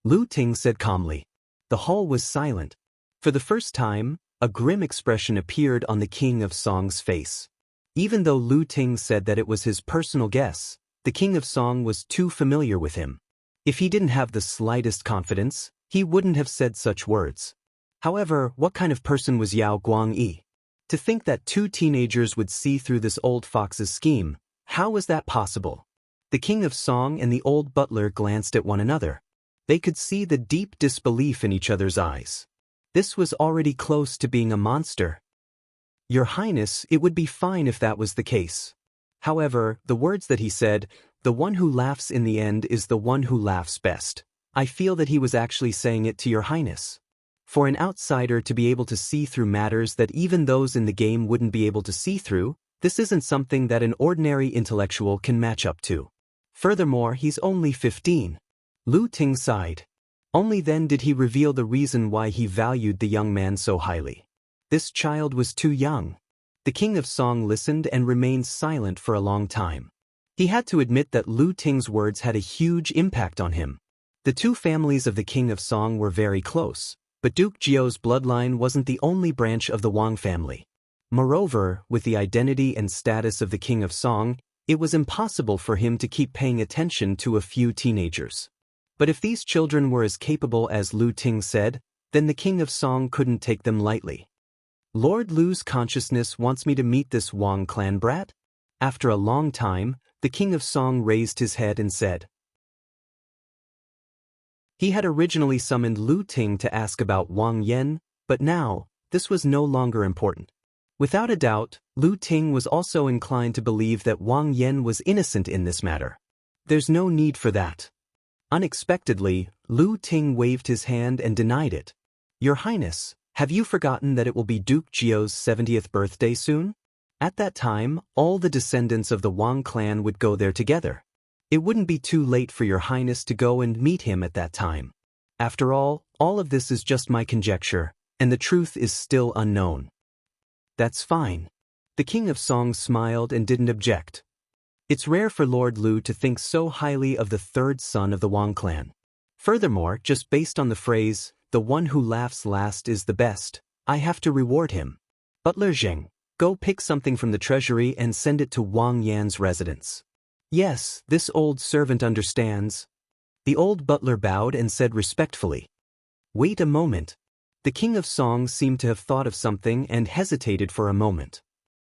Lu Ting said calmly. The hall was silent. For the first time, a grim expression appeared on the King of Song's face. Even though Lu Ting said that it was his personal guess, the King of Song was too familiar with him. If he didn't have the slightest confidence, he wouldn't have said such words. However, what kind of person was Yao Guangyi? To think that two teenagers would see through this old fox's scheme, how was that possible? The King of Song and the old butler glanced at one another. They could see the deep disbelief in each other's eyes. This was already close to being a monster. Your Highness, it would be fine if that was the case. However, the words that he said, the one who laughs in the end is the one who laughs best. I feel that he was actually saying it to Your Highness. For an outsider to be able to see through matters that even those in the game wouldn't be able to see through, This isn't something that an ordinary intellectual can match up to. Furthermore, he's only 15. Lu Ting sighed. Only then did he reveal the reason why he valued the young man so highly. This child was too young. The king of Song listened and remained silent for a long time. He had to admit that Lu Ting's words had a huge impact on him. The two families of the king of Song were very close, but Duke Jiao's bloodline wasn't the only branch of the Wang family. Moreover, with the identity and status of the king of Song, it was impossible for him to keep paying attention to a few teenagers. But if these children were as capable as Lu Ting said, then the king of Song couldn't take them lightly. Lord Lu's consciousness wants me to meet this Wang clan brat? After a long time, the king of Song raised his head and said. He had originally summoned Lu Ting to ask about Wang Yan, but now, this was no longer important. Without a doubt, Lu Ting was also inclined to believe that Wang Yan was innocent in this matter. There's no need for that. Unexpectedly, Lu Ting waved his hand and denied it. Your Highness, have you forgotten that it will be Duke Jiao's 70th birthday soon? At that time, all the descendants of the Wang clan would go there together. It wouldn't be too late for your Highness to go and meet him at that time. After all of this is just my conjecture, and the truth is still unknown. That's fine. The king of Song smiled and didn't object. It's rare for Lord Lu to think so highly of the third son of the Wang clan. Furthermore, just based on the phrase, the one who laughs last is the best, I have to reward him. Butler Zheng, go pick something from the treasury and send it to Wang Yan's residence. Yes, this old servant understands. The old butler bowed and said respectfully. Wait a moment. The king of Song seemed to have thought of something and hesitated for a moment.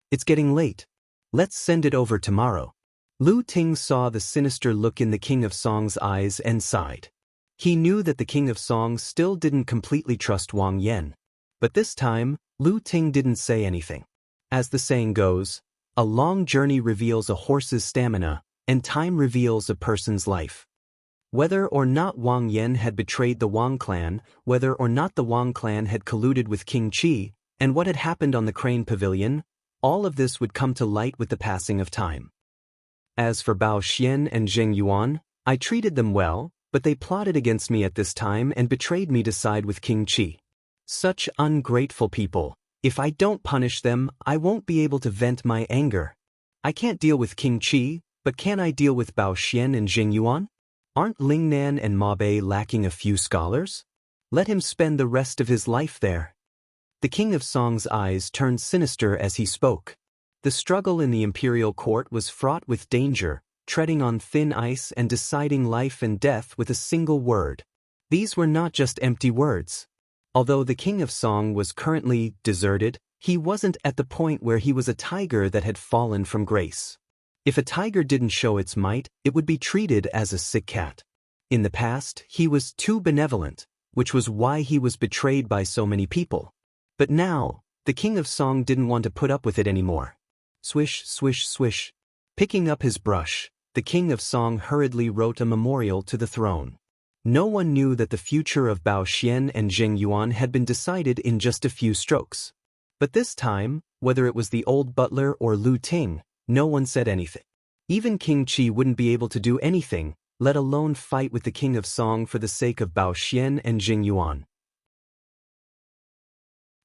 It's getting late. Let's send it over tomorrow. Lu Ting saw the sinister look in the king of Song's eyes and sighed. He knew that the king of Song still didn't completely trust Wang Yan. But this time, Lu Ting didn't say anything. As the saying goes, a long journey reveals a horse's stamina, and time reveals a person's life. Whether or not Wang Yan had betrayed the Wang clan, whether or not the Wang clan had colluded with King Qi, and what had happened on the Crane Pavilion, all of this would come to light with the passing of time. As for Bao Xian and Zheng Yuan, I treated them well, but they plotted against me at this time and betrayed me to side with King Qi. Such ungrateful people. If I don't punish them, I won't be able to vent my anger. I can't deal with King Qi, but can I deal with Bao Xian and Zheng Yuan? Aren't Lingnan and Ma Bei lacking a few scholars? Let him spend the rest of his life there. The king of Song's eyes turned sinister as he spoke. The struggle in the imperial court was fraught with danger, treading on thin ice and deciding life and death with a single word. These were not just empty words. Although the king of Song was currently deserted, he wasn't at the point where he was a tiger that had fallen from grace. If a tiger didn't show its might, it would be treated as a sick cat. In the past, he was too benevolent, which was why he was betrayed by so many people. But now, the king of Song didn't want to put up with it anymore. Swish, swish, swish. Picking up his brush, the king of Song hurriedly wrote a memorial to the throne. No one knew that the future of Bao Xian and Zheng Yuan had been decided in just a few strokes. But this time, whether it was the old butler or Lu Ting, no one said anything. Even King Qi wouldn't be able to do anything, let alone fight with the king of Song for the sake of Bao Xian and Zheng Yuan.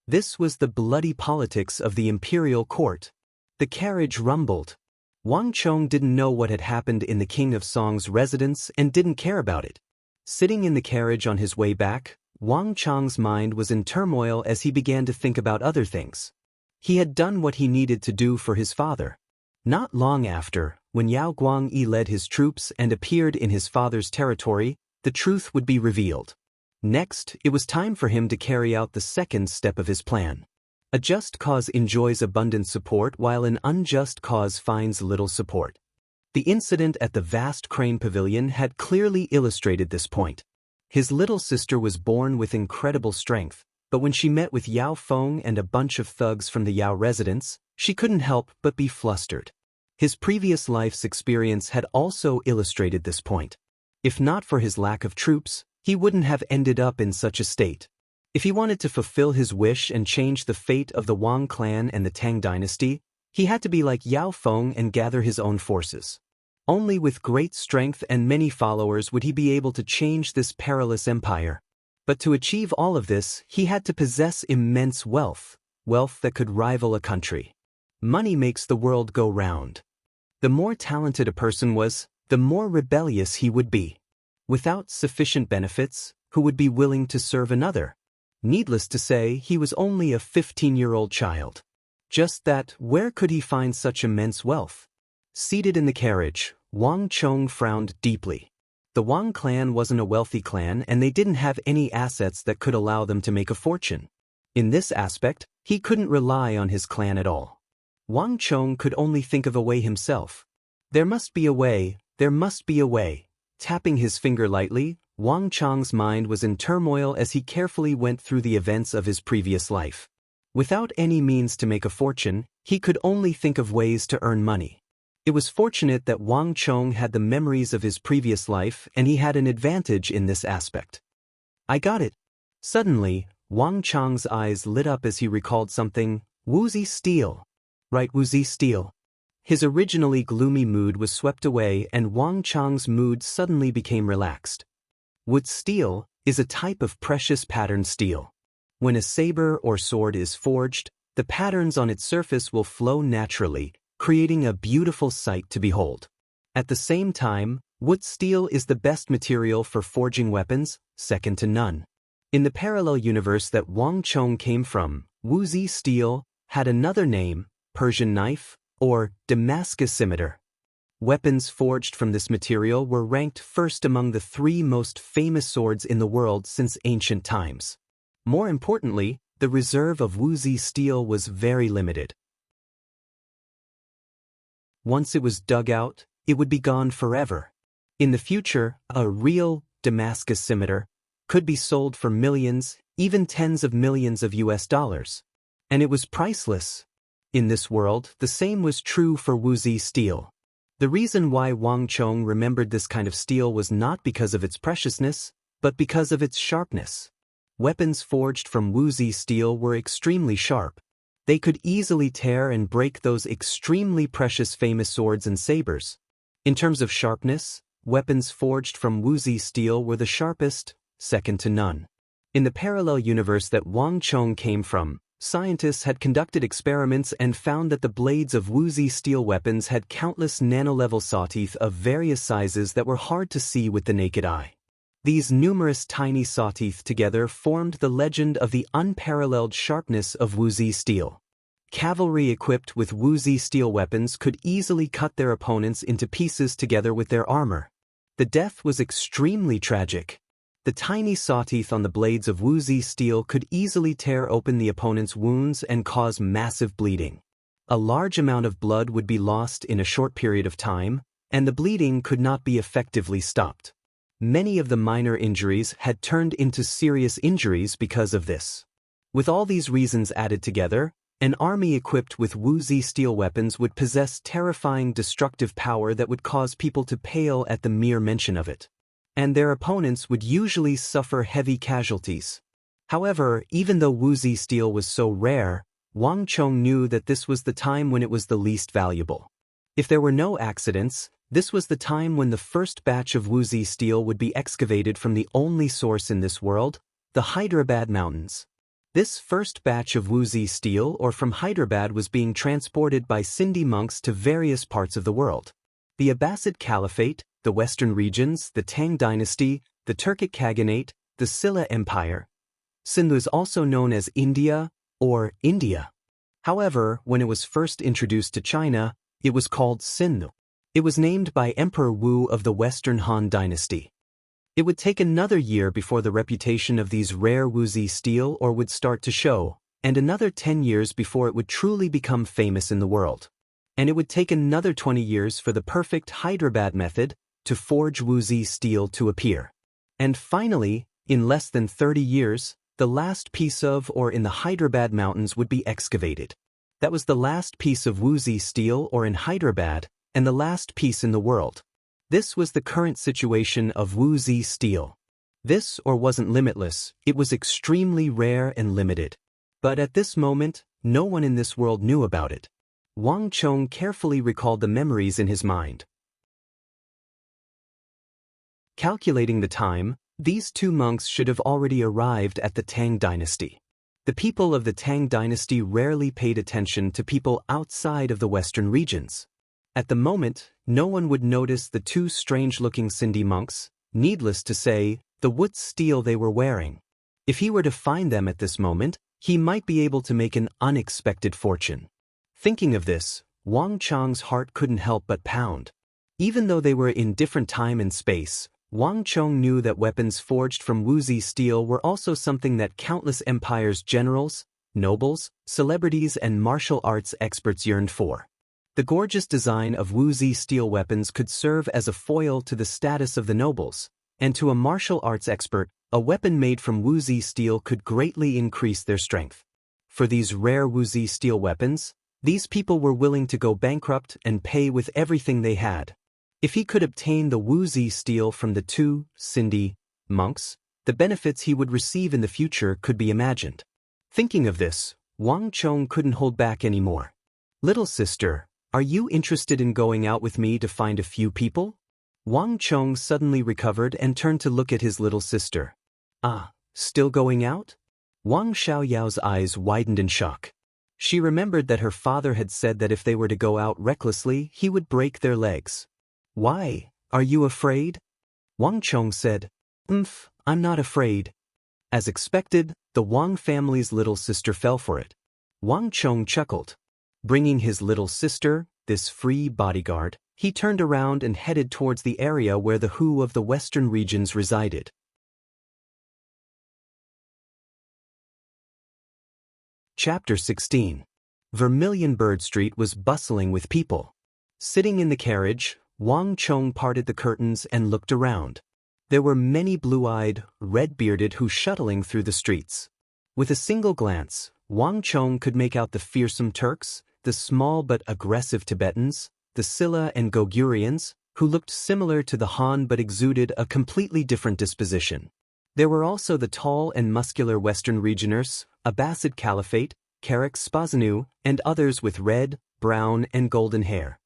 This was the bloody politics of the imperial court. The carriage rumbled. Wang Chong didn't know what had happened in the king of Song's residence and didn't care about it. Sitting in the carriage on his way back, Wang Chong's mind was in turmoil as he began to think about other things. He had done what he needed to do for his father. Not long after, when Yao Guangyi led his troops and appeared in his father's territory, the truth would be revealed. Next, it was time for him to carry out the second step of his plan. A just cause enjoys abundant support while an unjust cause finds little support. The incident at the vast Crane Pavilion had clearly illustrated this point. His little sister was born with incredible strength, but when she met with Yao Feng and a bunch of thugs from the Yao residence, she couldn't help but be flustered. His previous life's experience had also illustrated this point. If not for his lack of troops, he wouldn't have ended up in such a state. If he wanted to fulfill his wish and change the fate of the Wang clan and the Tang dynasty, He had to be like Yao Feng and gather his own forces. Only with great strength and many followers would he be able to change this perilous empire. But to achieve all of this, he had to possess immense wealth that could rival a country. Money makes the world go round. The more talented a person was, the more rebellious he would be. Without sufficient benefits, who would be willing to serve another? Needless to say, he was only a 15-year-old child. Just that, where could he find such immense wealth? Seated in the carriage, Wang Chong frowned deeply. The Wang clan wasn't a wealthy clan and they didn't have any assets that could allow them to make a fortune. In this aspect, he couldn't rely on his clan at all. Wang Chong could only think of a way himself. There must be a way, there must be a way. Tapping his finger lightly, Wang Chong's mind was in turmoil as he carefully went through the events of his previous life. Without any means to make a fortune, he could only think of ways to earn money. It was fortunate that Wang Chong had the memories of his previous life and he had an advantage in this aspect. I got it. Suddenly, Wang Chong's eyes lit up as he recalled something. Wuxia steel. Right, Wuxia steel. His originally gloomy mood was swept away and Wang Chong's mood suddenly became relaxed. Wood steel is a type of precious patterned steel. When a saber or sword is forged, the patterns on its surface will flow naturally, creating a beautiful sight to behold. At the same time, wood steel is the best material for forging weapons, second to none. In the parallel universe that Wang Chong came from, Wuxia steel had another name, Persian knife, or Damascus scimitar. Weapons forged from this material were ranked first among the 3 most famous swords in the world since ancient times. More importantly, the reserve of Wuxia steel was very limited. Once it was dug out, it would be gone forever. In the future, a real Damascus scimitar could be sold for millions, even tens of millions of US dollars. And it was priceless. In this world, the same was true for Wuxia steel. The reason why Wang Chong remembered this kind of steel was not because of its preciousness, but because of its sharpness. Weapons forged from Wuxia steel were extremely sharp. They could easily tear and break those extremely precious famous swords and sabers. In terms of sharpness, weapons forged from Wuxia steel were the sharpest, second to none. In the parallel universe that Wang Chong came from, scientists had conducted experiments and found that the blades of Wuxia steel weapons had countless nano-level sawteeth of various sizes that were hard to see with the naked eye. These numerous tiny sawteeth together formed the legend of the unparalleled sharpness of Wuxia steel. Cavalry equipped with Wuxia steel weapons could easily cut their opponents into pieces together with their armor. The death was extremely tragic. The tiny sawteeth on the blades of Wuxia steel could easily tear open the opponent's wounds and cause massive bleeding. A large amount of blood would be lost in a short period of time, and the bleeding could not be effectively stopped. Many of the minor injuries had turned into serious injuries because of this. With all these reasons added together, an army equipped with Wuxia steel weapons would possess terrifying destructive power that would cause people to pale at the mere mention of it. And their opponents would usually suffer heavy casualties. However, even though Wuxia steel was so rare, Wang Chong knew that this was the time when it was the least valuable. If there were no accidents, this was the time when the first batch of Wuxia steel would be excavated from the only source in this world, the Hyderabad Mountains. This first batch of Wuxia steel or from Hyderabad was being transported by Sindhi monks to various parts of the world. The Abbasid Caliphate, the Western regions, the Tang dynasty, the Turkic Khaganate, the Silla Empire. Sindh is also known as India or India. However, when it was first introduced to China, it was called Sindh. It was named by Emperor Wu of the Western Han dynasty. It would take another year before the reputation of these rare Wuxia steel ore would start to show, and another 10 years before it would truly become famous in the world. And it would take another 20 years for the perfect Hyderabad method to forge Wuxia steel to appear. And finally, in less than 30 years, the last piece of ore in the Hyderabad mountains would be excavated. That was the last piece of Wuxia steel ore in Hyderabad, and the last piece in the world. This was the current situation of Wuxia steel. This ore wasn't limitless, it was extremely rare and limited. But at this moment, no one in this world knew about it. Wang Chong carefully recalled the memories in his mind. Calculating the time, these two monks should have already arrived at the Tang dynasty. The people of the Tang dynasty rarely paid attention to people outside of the western regions. At the moment, no one would notice the two strange-looking Sindhi monks, needless to say, the wood steel they were wearing. If he were to find them at this moment, he might be able to make an unexpected fortune. Thinking of this, Wang Chong's heart couldn't help but pound. Even though they were in different time and space, Wang Chong knew that weapons forged from Wuxia steel were also something that countless empires' generals, nobles, celebrities and martial arts experts yearned for. The gorgeous design of Wuxia steel weapons could serve as a foil to the status of the nobles, and to a martial arts expert, a weapon made from Wuxia steel could greatly increase their strength. For these rare Wuxia steel weapons, these people were willing to go bankrupt and pay with everything they had. If he could obtain the Wuxia steel from the two Sindhi monks, the benefits he would receive in the future could be imagined. Thinking of this, Wang Chong couldn't hold back anymore. "Little sister, are you interested in going out with me to find a few people?" Wang Chong suddenly recovered and turned to look at his little sister. "Ah, still going out?" Wang Xiaoyao's eyes widened in shock. She remembered that her father had said that if they were to go out recklessly, he would break their legs. "Why, are you afraid?" Wang Chong said, I'm not afraid." As expected, the Wang family's little sister fell for it. Wang Chong chuckled. Bringing his little sister, this free bodyguard, he turned around and headed towards the area where the Hu of the western regions resided. Chapter 16. Vermilion Bird Street was bustling with people. Sitting in the carriage, Wang Chong parted the curtains and looked around. There were many blue-eyed, red-bearded Hu shuttling through the streets. With a single glance, Wang Chong could make out the fearsome Turks, the small but aggressive Tibetans, the Silla and Gogurians, who looked similar to the Han but exuded a completely different disposition. There were also the tall and muscular Western regioners, Abbasid Caliphate, Karak Spazanu, and others with red, brown, and golden hair.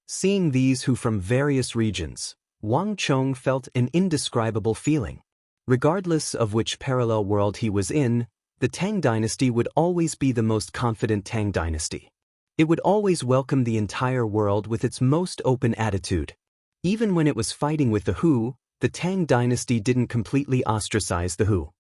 Seeing these Hu from various regions, Wang Chong felt an indescribable feeling. Regardless of which parallel world he was in, the Tang dynasty would always be the most confident Tang dynasty. It would always welcome the entire world with its most open attitude. Even when it was fighting with the Hu, the Tang dynasty didn't completely ostracize the Hu.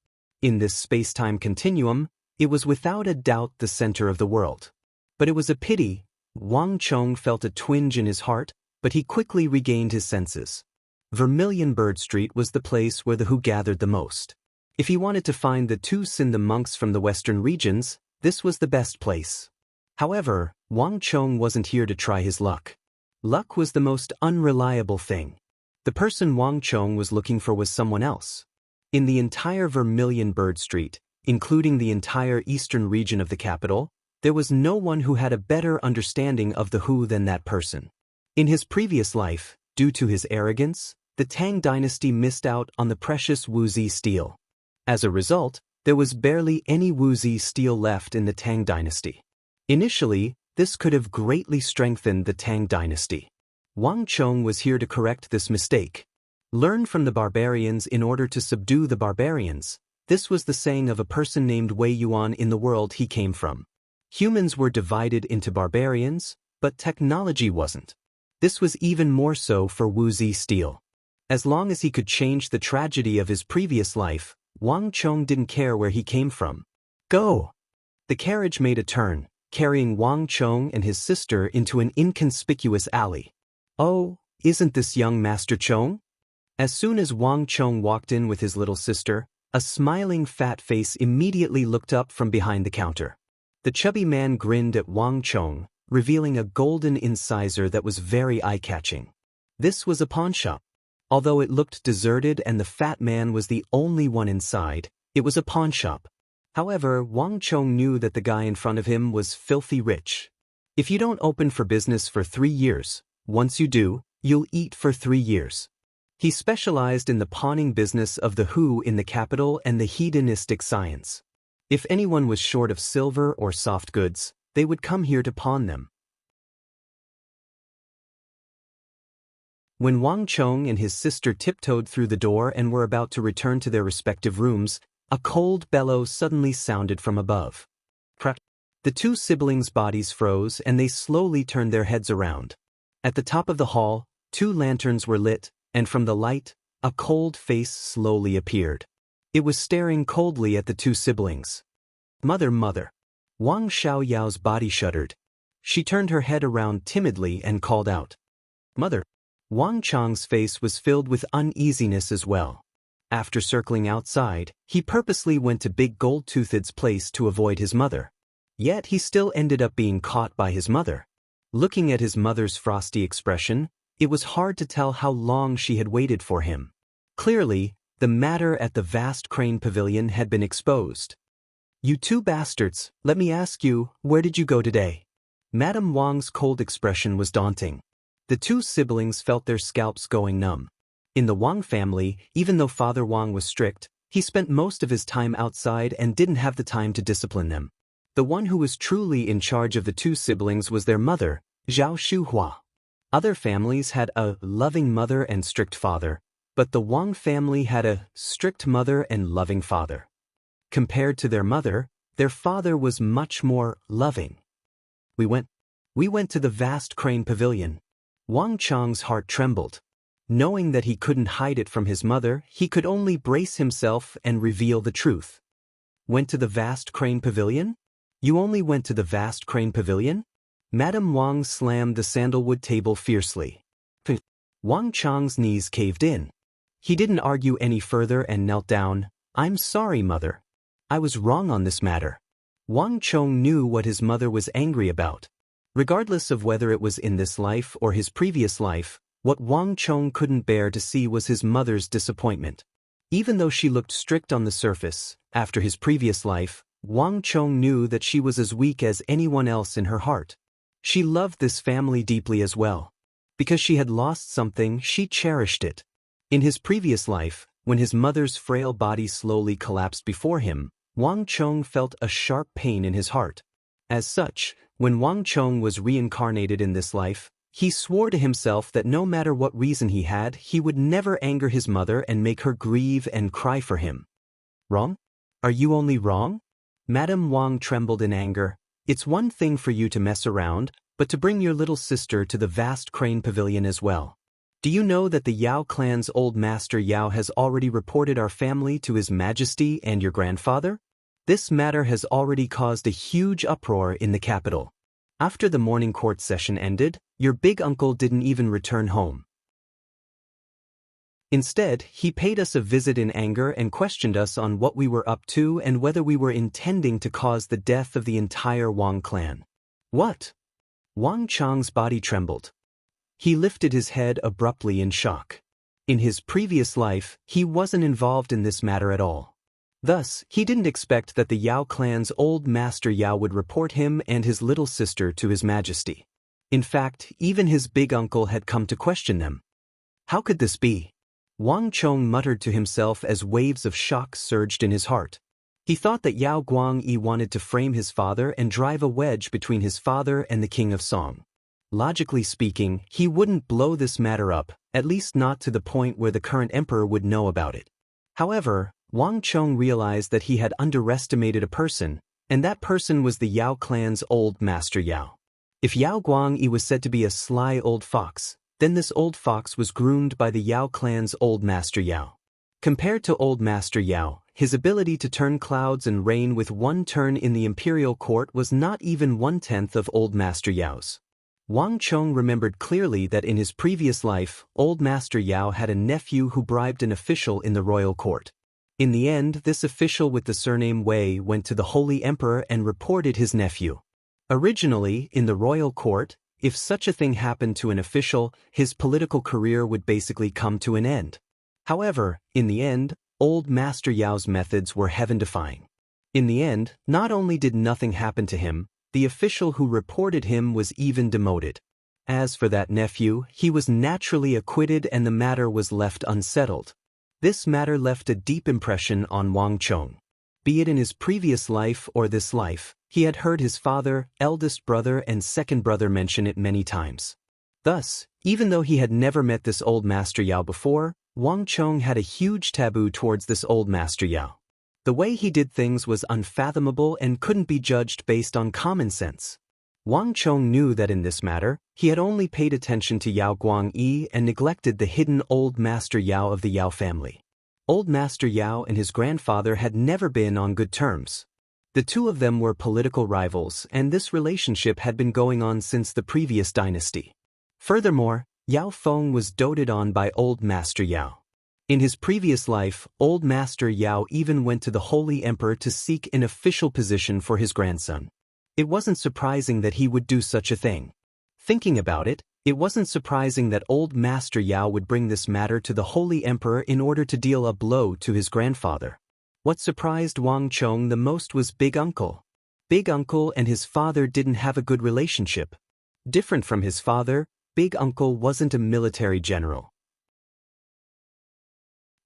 In this space-time continuum, it was without a doubt the center of the world. But it was a pity. Wang Chong felt a twinge in his heart, but he quickly regained his senses. Vermilion Bird Street was the place where the Hu gathered the most. If he wanted to find the two Sindhi monks from the western regions, this was the best place. However, Wang Chong wasn't here to try his luck. Luck was the most unreliable thing. The person Wang Chong was looking for was someone else. In the entire Vermilion Bird Street, including the entire eastern region of the capital, there was no one who had a better understanding of the Hu than that person. In his previous life, due to his arrogance, the Tang dynasty missed out on the precious Wuxia steel. As a result, there was barely any Wuxia steel left in the Tang dynasty. Initially, this could have greatly strengthened the Tang dynasty. Wang Chong was here to correct this mistake. Learn from the barbarians in order to subdue the barbarians. This was the saying of a person named Wei Yuan in the world he came from. Humans were divided into barbarians, but technology wasn't. This was even more so for Wuxia steel. As long as he could change the tragedy of his previous life, Wang Chong didn't care where he came from. Go! The carriage made a turn, carrying Wang Chong and his sister into an inconspicuous alley. "Oh, isn't this young Master Chong?" As soon as Wang Chong walked in with his little sister, a smiling fat face immediately looked up from behind the counter. The chubby man grinned at Wang Chong, revealing a golden incisor that was very eye-catching. This was a pawn shop. Although it looked deserted and the fat man was the only one inside, it was a pawn shop. However, Wang Chong knew that the guy in front of him was filthy rich. If you don't open for business for 3 years, once you do, you'll eat for 3 years. He specialized in the pawning business of the Hu in the capital and the hedonistic science. If anyone was short of silver or soft goods, they would come here to pawn them. When Wang Chong and his sister tiptoed through the door and were about to return to their respective rooms, a cold bellow suddenly sounded from above. Crack! The two siblings' bodies froze and they slowly turned their heads around. At the top of the hall, two lanterns were lit, and from the light, a cold face slowly appeared. It was staring coldly at the two siblings. Mother. Wang Xiaoyao's body shuddered. She turned her head around timidly and called out, Mother. Wang Chong's face was filled with uneasiness as well. After circling outside, he purposely went to Big Gold-Toothed's place to avoid his mother. Yet he still ended up being caught by his mother. Looking at his mother's frosty expression, it was hard to tell how long she had waited for him. Clearly, the matter at the vast crane pavilion had been exposed. You two bastards, let me ask you, where did you go today? Madame Wang's cold expression was daunting. The two siblings felt their scalps going numb. In the Wang family, even though Father Wang was strict, he spent most of his time outside and didn't have the time to discipline them. The one who was truly in charge of the two siblings was their mother, Zhao Shuhua. Other families had a loving mother and strict father, but the Wang family had a strict mother and loving father. Compared to their mother, their father was much more loving. We went to the vast crane pavilion. Wang Chong's heart trembled. Knowing that he couldn't hide it from his mother, he could only brace himself and reveal the truth. Went to the vast crane pavilion? You only went to the vast crane pavilion? Madame Wang slammed the sandalwood table fiercely. Wang Chong's knees caved in. He didn't argue any further and knelt down. I'm sorry, mother. I was wrong on this matter. Wang Chong knew what his mother was angry about. Regardless of whether it was in this life or his previous life, what Wang Chong couldn't bear to see was his mother's disappointment. Even though she looked strict on the surface, after his previous life, Wang Chong knew that she was as weak as anyone else in her heart. She loved this family deeply as well. Because she had lost something, she cherished it. In his previous life, when his mother's frail body slowly collapsed before him, Wang Chong felt a sharp pain in his heart. As such, when Wang Chong was reincarnated in this life, he swore to himself that no matter what reason he would never anger his mother and make her grieve and cry for him. Wrong? Are you only wrong? Madame Wang trembled in anger. It's one thing for you to mess around, but to bring your little sister to the vast crane pavilion as well. Do you know that the Yao clan's old master Yao has already reported our family to His Majesty and your grandfather? This matter has already caused a huge uproar in the capital. After the morning court session ended, your big uncle didn't even return home. Instead, he paid us a visit in anger and questioned us on what we were up to and whether we were intending to cause the death of the entire Wang clan. What? Wang Chong's body trembled. He lifted his head abruptly in shock. In his previous life, he wasn't involved in this matter at all. Thus, he didn't expect that the Yao clan's old master Yao would report him and his little sister to His Majesty. In fact, even his big uncle had come to question them. How could this be? Wang Chong muttered to himself as waves of shock surged in his heart. He thought that Yao Guangyi wanted to frame his father and drive a wedge between his father and the King of Song. Logically speaking, he wouldn't blow this matter up, at least not to the point where the current emperor would know about it. However, Wang Chong realized that he had underestimated a person, and that person was the Yao clan's old master Yao. If Yao Guangyi was said to be a sly old fox, then this old fox was groomed by the Yao clan's old master Yao. Compared to old master Yao, his ability to turn clouds and rain with one turn in the imperial court was not even 1/10 of old master Yao's. Wang Chong remembered clearly that in his previous life, old master Yao had a nephew who bribed an official in the royal court. In the end, this official with the surname Wei went to the Holy Emperor and reported his nephew. Originally, in the royal court, if such a thing happened to an official, his political career would basically come to an end. However, in the end, old master Yao's methods were heaven-defying. In the end, not only did nothing happen to him, the official who reported him was even demoted. As for that nephew, he was naturally acquitted and the matter was left unsettled. This matter left a deep impression on Wang Chong. Be it in his previous life or this life, he had heard his father, eldest brother and second brother mention it many times. Thus, Even though he had never met this old Master Yao before, Wang Chong had a huge taboo towards this old Master Yao. The way he did things was unfathomable and couldn't be judged based on common sense. Wang Chong knew that in this matter, he had only paid attention to Yao Guangyi and neglected the hidden old Master Yao of the Yao family. Old Master Yao and his grandfather had never been on good terms. The two of them were political rivals, and this relationship had been going on since the previous dynasty. Furthermore, Yao Feng was doted on by Old Master Yao. In his previous life, Old Master Yao even went to the Holy Emperor to seek an official position for his grandson. It wasn't surprising that he would do such a thing. Thinking about it, it wasn't surprising that Old Master Yao would bring this matter to the Holy Emperor in order to deal a blow to his grandfather. What surprised Wang Chong the most was Big Uncle. Big Uncle and his father didn't have a good relationship. Different from his father, Big Uncle wasn't a military general.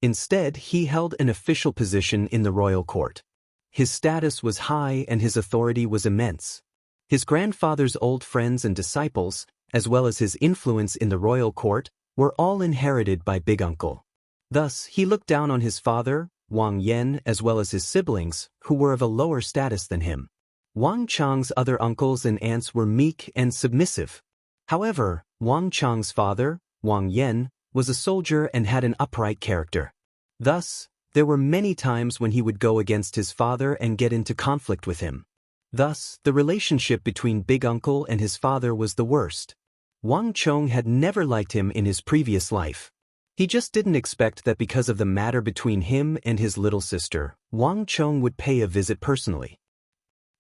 Instead, he held an official position in the royal court. His status was high and his authority was immense. His grandfather's old friends and disciples, as well as his influence in the royal court, were all inherited by Big Uncle. Thus, he looked down on his father, Wang Yan, as well as his siblings, who were of a lower status than him. Wang Chang's other uncles and aunts were meek and submissive. However, Wang Chang's father, Wang Yan, was a soldier and had an upright character. Thus, there were many times when he would go against his father and get into conflict with him. Thus, the relationship between Big Uncle and his father was the worst. Wang Chong had never liked him in his previous life. He just didn't expect that because of the matter between him and his little sister, Wang Chong would pay a visit personally.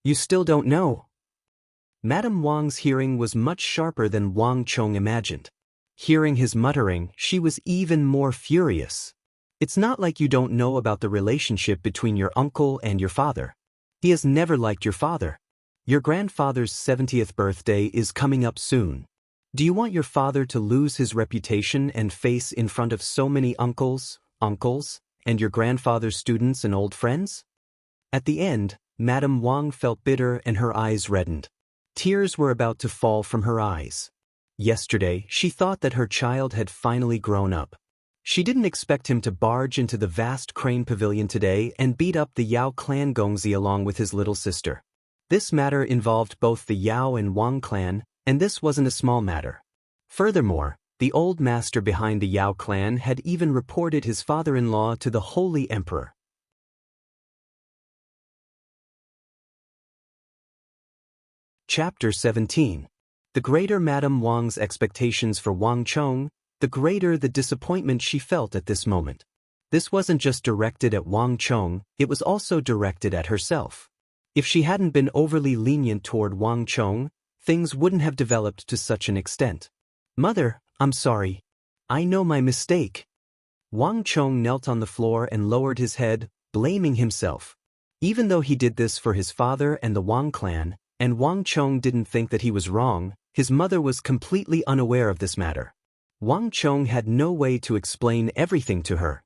You still don't know? Madame Wang's hearing was much sharper than Wang Chong imagined. Hearing his muttering, she was even more furious. It's not like you don't know about the relationship between your uncle and your father. He has never liked your father. Your grandfather's 70th birthday is coming up soon. Do you want your father to lose his reputation and face in front of so many uncles, and your grandfather's students and old friends? At the end, Madame Wang felt bitter and her eyes reddened. Tears were about to fall from her eyes. Yesterday, she thought that her child had finally grown up. She didn't expect him to barge into the vast crane pavilion today and beat up the Yao clan Gongzi along with his little sister. This matter involved both the Yao and Wang clan, and this wasn't a small matter. Furthermore, the old master behind the Yao clan had even reported his father-in-law to the Holy Emperor. Chapter 17. The greater Madame Wang's expectations for Wang Chong, the greater the disappointment she felt at this moment. This wasn't just directed at Wang Chong, it was also directed at herself. If she hadn't been overly lenient toward Wang Chong, things wouldn't have developed to such an extent. Mother, I'm sorry. I know my mistake. Wang Chong knelt on the floor and lowered his head, blaming himself. Even though he did this for his father and the Wang clan, and Wang Chong didn't think that he was wrong, his mother was completely unaware of this matter. Wang Chong had no way to explain everything to her.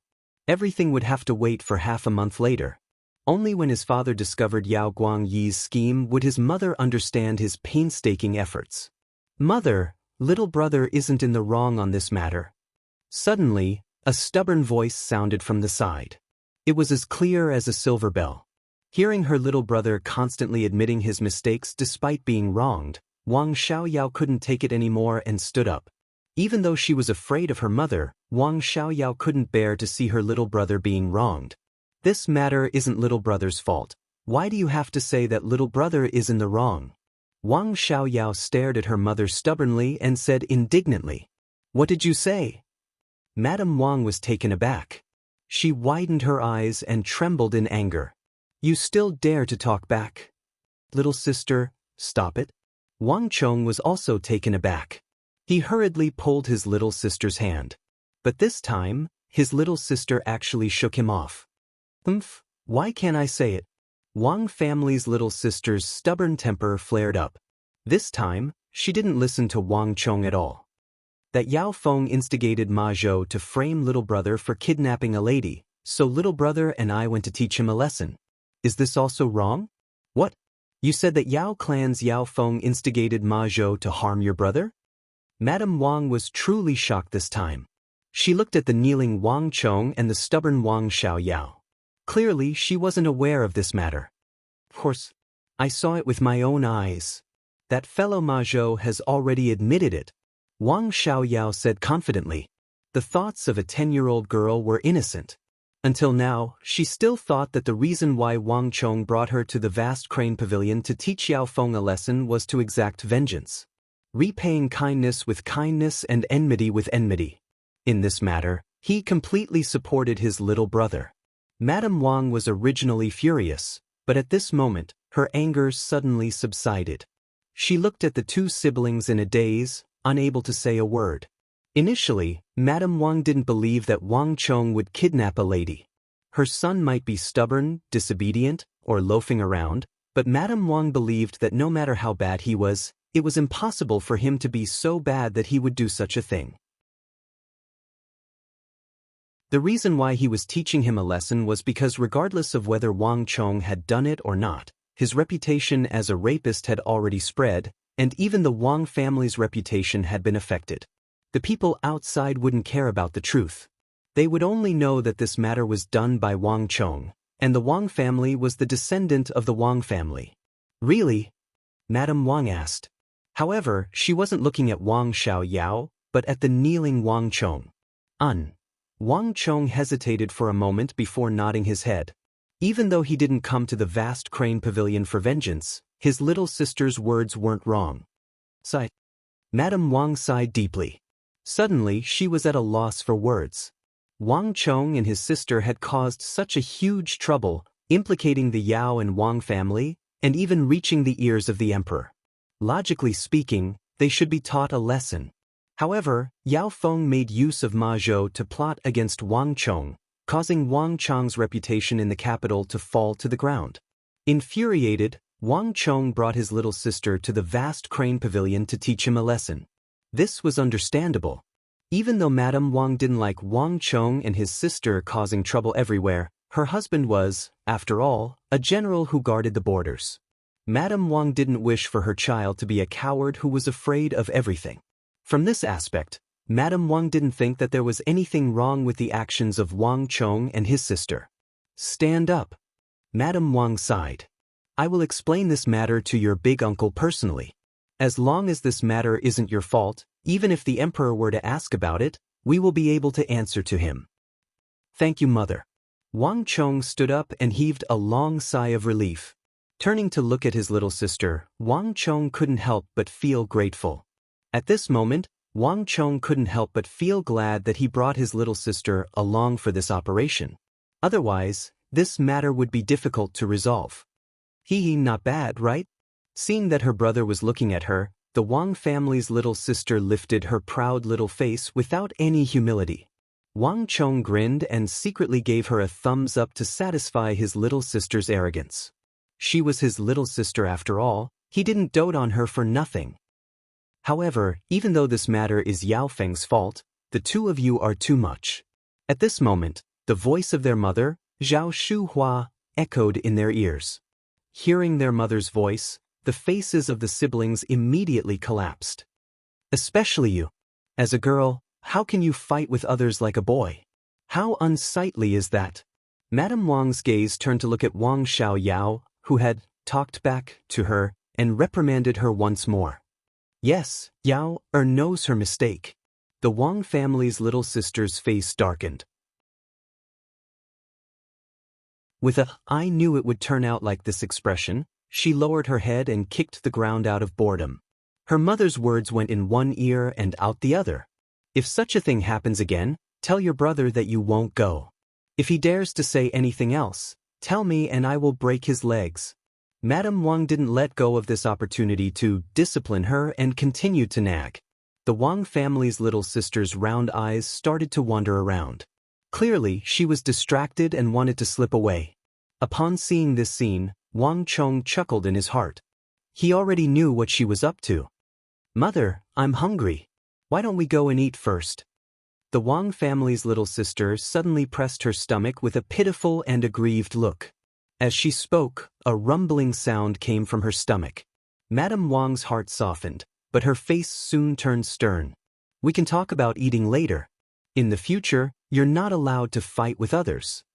Everything would have to wait for half a month later. Only when his father discovered Yao Guangyi's scheme would his mother understand his painstaking efforts. Mother, little brother isn't in the wrong on this matter. Suddenly, a stubborn voice sounded from the side. It was as clear as a silver bell. Hearing her little brother constantly admitting his mistakes despite being wronged, Wang Xiaoyao couldn't take it anymore and stood up. Even though she was afraid of her mother, Wang Xiaoyao couldn't bear to see her little brother being wronged. This matter isn't little brother's fault. Why do you have to say that little brother is in the wrong? Wang Xiaoyao stared at her mother stubbornly and said indignantly, What did you say? Madame Wang was taken aback. She widened her eyes and trembled in anger. You still dare to talk back? Little sister, stop it. Wang Chong was also taken aback. He hurriedly pulled his little sister's hand. But this time, his little sister actually shook him off. Why can't I say it? Wang family's little sister's stubborn temper flared up. This time, she didn't listen to Wang Chong at all. That Yao Feng instigated Ma Zhou to frame little brother for kidnapping a lady, so little brother and I went to teach him a lesson. Is this also wrong? What? You said that Yao clan's Yao Feng instigated Ma Zhou to harm your brother? Madame Wang was truly shocked this time. She looked at the kneeling Wang Chong and the stubborn Wang Xiaoyao. Clearly, she wasn't aware of this matter. Of course, I saw it with my own eyes. That fellow Ma Zhou has already admitted it, Wang Xiaoyao said confidently. The thoughts of a 10-year-old girl were innocent. Until now, she still thought that the reason why Wang Chong brought her to the vast crane pavilion to teach Yao Feng a lesson was to exact vengeance. Repaying kindness with kindness and enmity with enmity. In this matter, he completely supported his little brother. Madame Wang was originally furious, but at this moment, her anger suddenly subsided. She looked at the two siblings in a daze, unable to say a word. Initially, Madame Wang didn't believe that Wang Chong would kidnap a lady. Her son might be stubborn, disobedient, or loafing around, but Madame Wang believed that no matter how bad he was, it was impossible for him to be so bad that he would do such a thing. The reason why he was teaching him a lesson was because regardless of whether Wang Chong had done it or not, his reputation as a rapist had already spread, and even the Wang family's reputation had been affected. The people outside wouldn't care about the truth. They would only know that this matter was done by Wang Chong, and the Wang family was the descendant of the Wang family. Really? Madame Wang asked. However, she wasn't looking at Wang Xiaoyao, but at the kneeling Wang Chong. Wang Chong hesitated for a moment before nodding his head. Even though he didn't come to the vast crane pavilion for vengeance, his little sister's words weren't wrong. Sigh. Madame Wang sighed deeply. Suddenly, she was at a loss for words. Wang Chong and his sister had caused such a huge trouble, implicating the Yao and Wang family, and even reaching the ears of the emperor. Logically speaking, they should be taught a lesson. However, Yao Feng made use of Ma Zhou to plot against Wang Chong, causing Wang Chong's reputation in the capital to fall to the ground. Infuriated, Wang Chong brought his little sister to the vast crane pavilion to teach him a lesson. This was understandable. Even though Madame Wang didn't like Wang Chong and his sister causing trouble everywhere, her husband was, after all, a general who guarded the borders. Madame Wang didn't wish for her child to be a coward who was afraid of everything. From this aspect, Madame Wang didn't think that there was anything wrong with the actions of Wang Chong and his sister. Stand up. Madame Wang sighed. I will explain this matter to your big uncle personally. As long as this matter isn't your fault, even if the emperor were to ask about it, we will be able to answer to him. Thank you, mother. Wang Chong stood up and heaved a long sigh of relief. Turning to look at his little sister, Wang Chong couldn't help but feel grateful. At this moment, Wang Chong couldn't help but feel glad that he brought his little sister along for this operation. Otherwise, this matter would be difficult to resolve. Not bad, right? Seeing that her brother was looking at her, the Wang family's little sister lifted her proud little face without any humility. Wang Chong grinned and secretly gave her a thumbs up to satisfy his little sister's arrogance. She was his little sister after all, he didn't dote on her for nothing. However, even though this matter is Yao Feng's fault, the two of you are too much. At this moment, the voice of their mother, Zhao Shuhua, echoed in their ears. Hearing their mother's voice, the faces of the siblings immediately collapsed. Especially you. As a girl, how can you fight with others like a boy? How unsightly is that? Madame Wang's gaze turned to look at Wang Xiaoyao, who had talked back to her and reprimanded her once more. Yes, Yao knows her mistake. The Wang family's little sister's face darkened. With a "I knew it would turn out like this" expression, she lowered her head and kicked the ground out of boredom. Her mother's words went in one ear and out the other. If such a thing happens again, tell your brother that you won't go. If he dares to say anything else, tell me and I will break his legs. Madame Wang didn't let go of this opportunity to discipline her and continued to nag. The Wang family's little sister's round eyes started to wander around. Clearly, she was distracted and wanted to slip away. Upon seeing this scene, Wang Chong chuckled in his heart. He already knew what she was up to. Mother, I'm hungry. Why don't we go and eat first? The Wang family's little sister suddenly pressed her stomach with a pitiful and aggrieved look. As she spoke, a rumbling sound came from her stomach. Madame Wang's heart softened, but her face soon turned stern. "We can talk about eating later. In the future, you're not allowed to fight with others."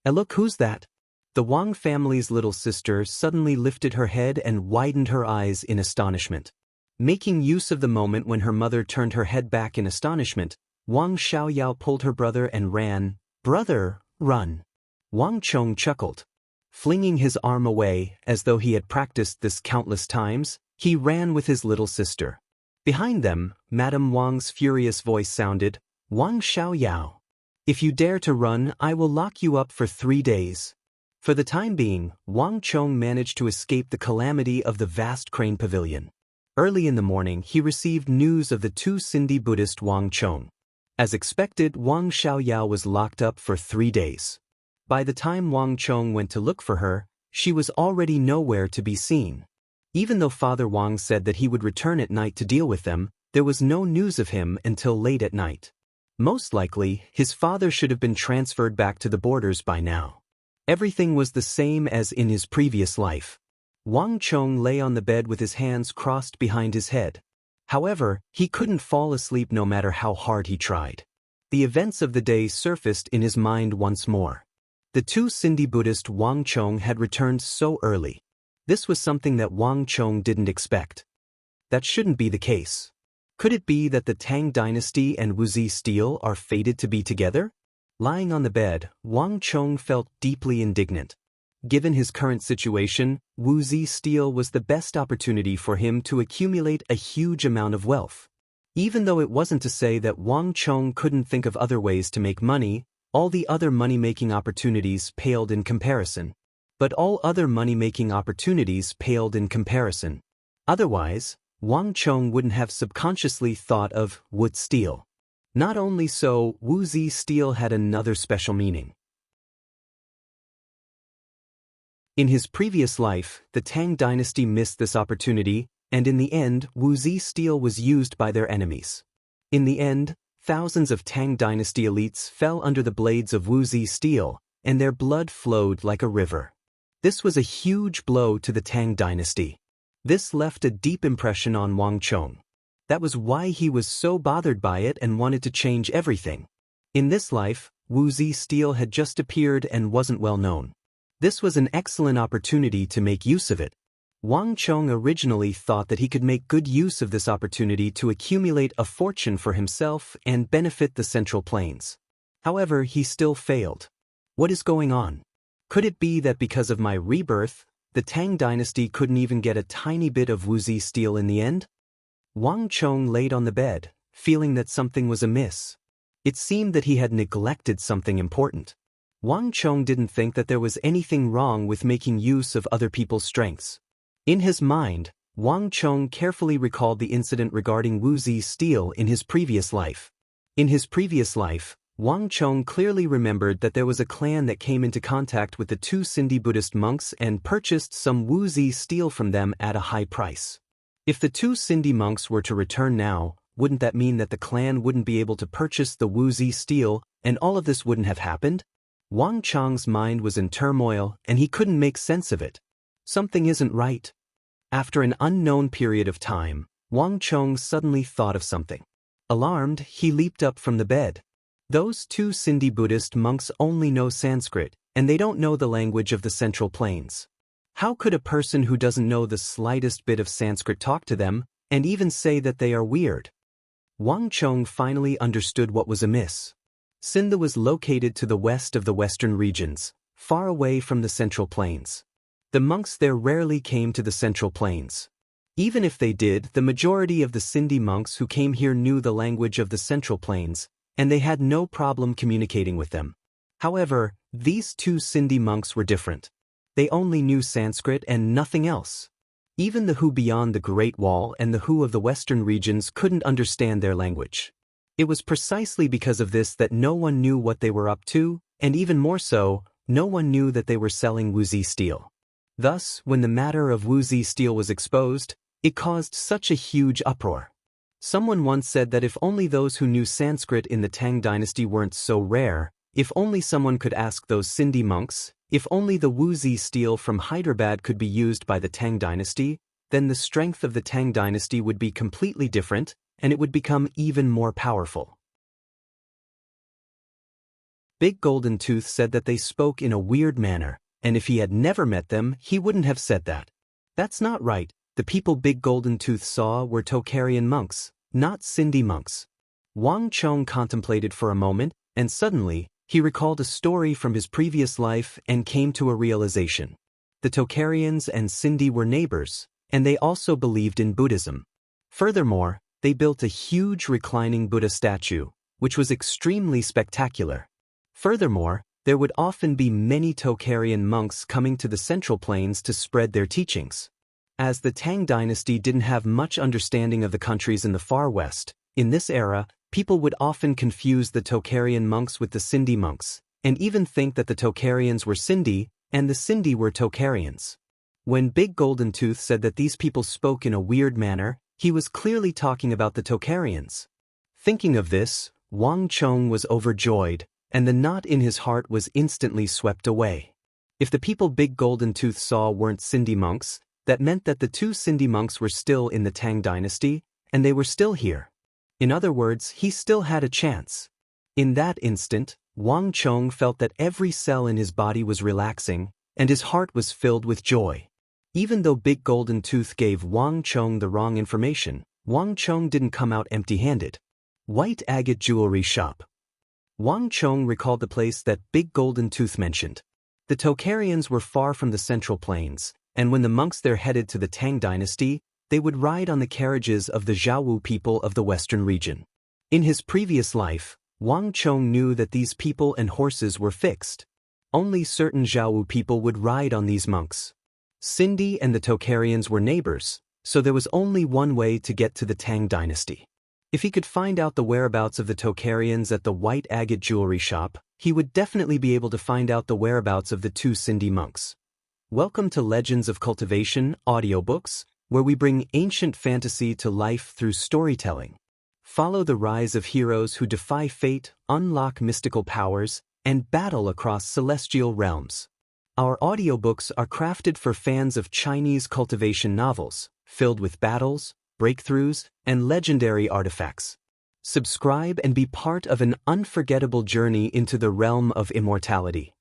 Look, who's that?" The Wang family's little sister suddenly lifted her head and widened her eyes in astonishment. Making use of the moment when her mother turned her head back in astonishment, Wang Xiaoyao pulled her brother and ran. "Brother, run!" Wang Chong chuckled. Flinging his arm away, as though he had practiced this countless times, he ran with his little sister. Behind them, Madame Wang's furious voice sounded, "Wang Xiaoyao, if you dare to run, I will lock you up for 3 days." For the time being, Wang Chong managed to escape the calamity of the vast crane pavilion. Early in the morning, he received news of the 2 Sindhi Buddhist Wang Chong. As expected, Wang Xiaoyao was locked up for 3 days. By the time Wang Chong went to look for her, she was already nowhere to be seen. Even though Father Wang said that he would return at night to deal with them, there was no news of him until late at night. Most likely, his father should have been transferred back to the borders by now. Everything was the same as in his previous life. Wang Chong lay on the bed with his hands crossed behind his head. However, he couldn't fall asleep no matter how hard he tried. The events of the day surfaced in his mind once more. The 2 Sindhi Buddhist Wang Chong had returned so early. This was something that Wang Chong didn't expect. That shouldn't be the case. Could it be that the Tang dynasty and Wuxia steel are fated to be together? Lying on the bed, Wang Chong felt deeply indignant. Given his current situation, Wuxia steel was the best opportunity for him to accumulate a huge amount of wealth. Even though it wasn't to say that Wang Chong couldn't think of other ways to make money, all the other money-making opportunities paled in comparison. Otherwise, Wang Chong wouldn't have subconsciously thought of wood steel. Not only so, Wuxia steel had another special meaning. In his previous life, the Tang dynasty missed this opportunity, and in the end, Wuxia steel was used by their enemies. In the end, thousands of Tang dynasty elites fell under the blades of Wuxia steel, and their blood flowed like a river. This was a huge blow to the Tang dynasty. This left a deep impression on Wang Chong. That was why he was so bothered by it and wanted to change everything. In this life, Wuxia steel had just appeared and wasn't well known. This was an excellent opportunity to make use of it. Wang Chong originally thought that he could make good use of this opportunity to accumulate a fortune for himself and benefit the Central Plains. However, he still failed. What is going on? Could it be that because of my rebirth, the Tang dynasty couldn't even get a tiny bit of Wuxia steel in the end? Wang Chong laid on the bed, feeling that something was amiss. It seemed that he had neglected something important. Wang Chong didn't think that there was anything wrong with making use of other people's strengths. In his mind, Wang Chong carefully recalled the incident regarding Wuxia steel in his previous life. In his previous life, Wang Chong clearly remembered that there was a clan that came into contact with the 2 Sindhi Buddhist monks and purchased some Wuxia steel from them at a high price. If the 2 Sindhi monks were to return now, wouldn't that mean that the clan wouldn't be able to purchase the Wuxia steel, and all of this wouldn't have happened? Wang Chong's mind was in turmoil, and he couldn't make sense of it. Something isn't right. After an unknown period of time, Wang Chong suddenly thought of something. Alarmed, he leaped up from the bed. Those 2 Sindhi Buddhist monks only know Sanskrit, and they don't know the language of the Central Plains. How could a person who doesn't know the slightest bit of Sanskrit talk to them, and even say that they are weird? Wang Chong finally understood what was amiss. Sindha was located to the west of the western regions, far away from the Central Plains. The monks there rarely came to the Central Plains. Even if they did, the majority of the Sindhi monks who came here knew the language of the Central Plains, and they had no problem communicating with them. However, these 2 Sindhi monks were different. They only knew Sanskrit and nothing else. Even the Hu beyond the Great Wall and the Hu of the western regions couldn't understand their language. It was precisely because of this that no one knew what they were up to, and even more so, no one knew that they were selling Wuxia steel. Thus, when the matter of Wuxia steel was exposed, it caused such a huge uproar. Someone once said that if only those who knew Sanskrit in the Tang dynasty weren't so rare, if only someone could ask those Sindhi monks, if only the Wuxia steel from Hyderabad could be used by the Tang dynasty, then the strength of the Tang dynasty would be completely different, and it would become even more powerful. Big Golden Tooth said that they spoke in a weird manner, and if he had never met them, he wouldn't have said that. That's not right. The people Big Golden Tooth saw were Tocharian monks, not Sindhi monks. Wang Chong contemplated for a moment, and suddenly, he recalled a story from his previous life and came to a realization. The Tocharians and Sindhi were neighbors, and they also believed in Buddhism. Furthermore, they built a huge reclining Buddha statue, which was extremely spectacular. Furthermore, there would often be many Tocharian monks coming to the Central Plains to spread their teachings. As the Tang dynasty didn't have much understanding of the countries in the far west, in this era, people would often confuse the Tocharian monks with the Sindhi monks, and even think that the Tocharians were Sindhi, and the Sindhi were Tocharians. When Big Golden Tooth said that these people spoke in a weird manner, he was clearly talking about the Tocharians. Thinking of this, Wang Chong was overjoyed, and the knot in his heart was instantly swept away. If the people Big Golden Tooth saw weren't Sindhi monks, that meant that the two Sindhi monks were still in the Tang dynasty, and they were still here. In other words, he still had a chance. In that instant, Wang Chong felt that every cell in his body was relaxing, and his heart was filled with joy. Even though Big Golden Tooth gave Wang Chong the wrong information, Wang Chong didn't come out empty-handed. White Agate Jewelry Shop. Wang Chong recalled the place that Big Golden Tooth mentioned. The Tocharians were far from the Central Plains, and when the monks there headed to the Tang dynasty, they would ride on the carriages of the Zhaowu people of the western region. In his previous life, Wang Chong knew that these people and horses were fixed. Only certain Zhaowu people would ride on these monks. Sindhi and the Tocharians were neighbors, so there was only one way to get to the Tang dynasty. If he could find out the whereabouts of the Tocharians at the White Agate Jewelry Shop, he would definitely be able to find out the whereabouts of the two Sindhi monks. Welcome to Legends of Cultivation audiobooks, where we bring ancient fantasy to life through storytelling. Follow the rise of heroes who defy fate, unlock mystical powers, and battle across celestial realms. Our audiobooks are crafted for fans of Chinese cultivation novels, filled with battles, breakthroughs, and legendary artifacts. Subscribe and be part of an unforgettable journey into the realm of immortality.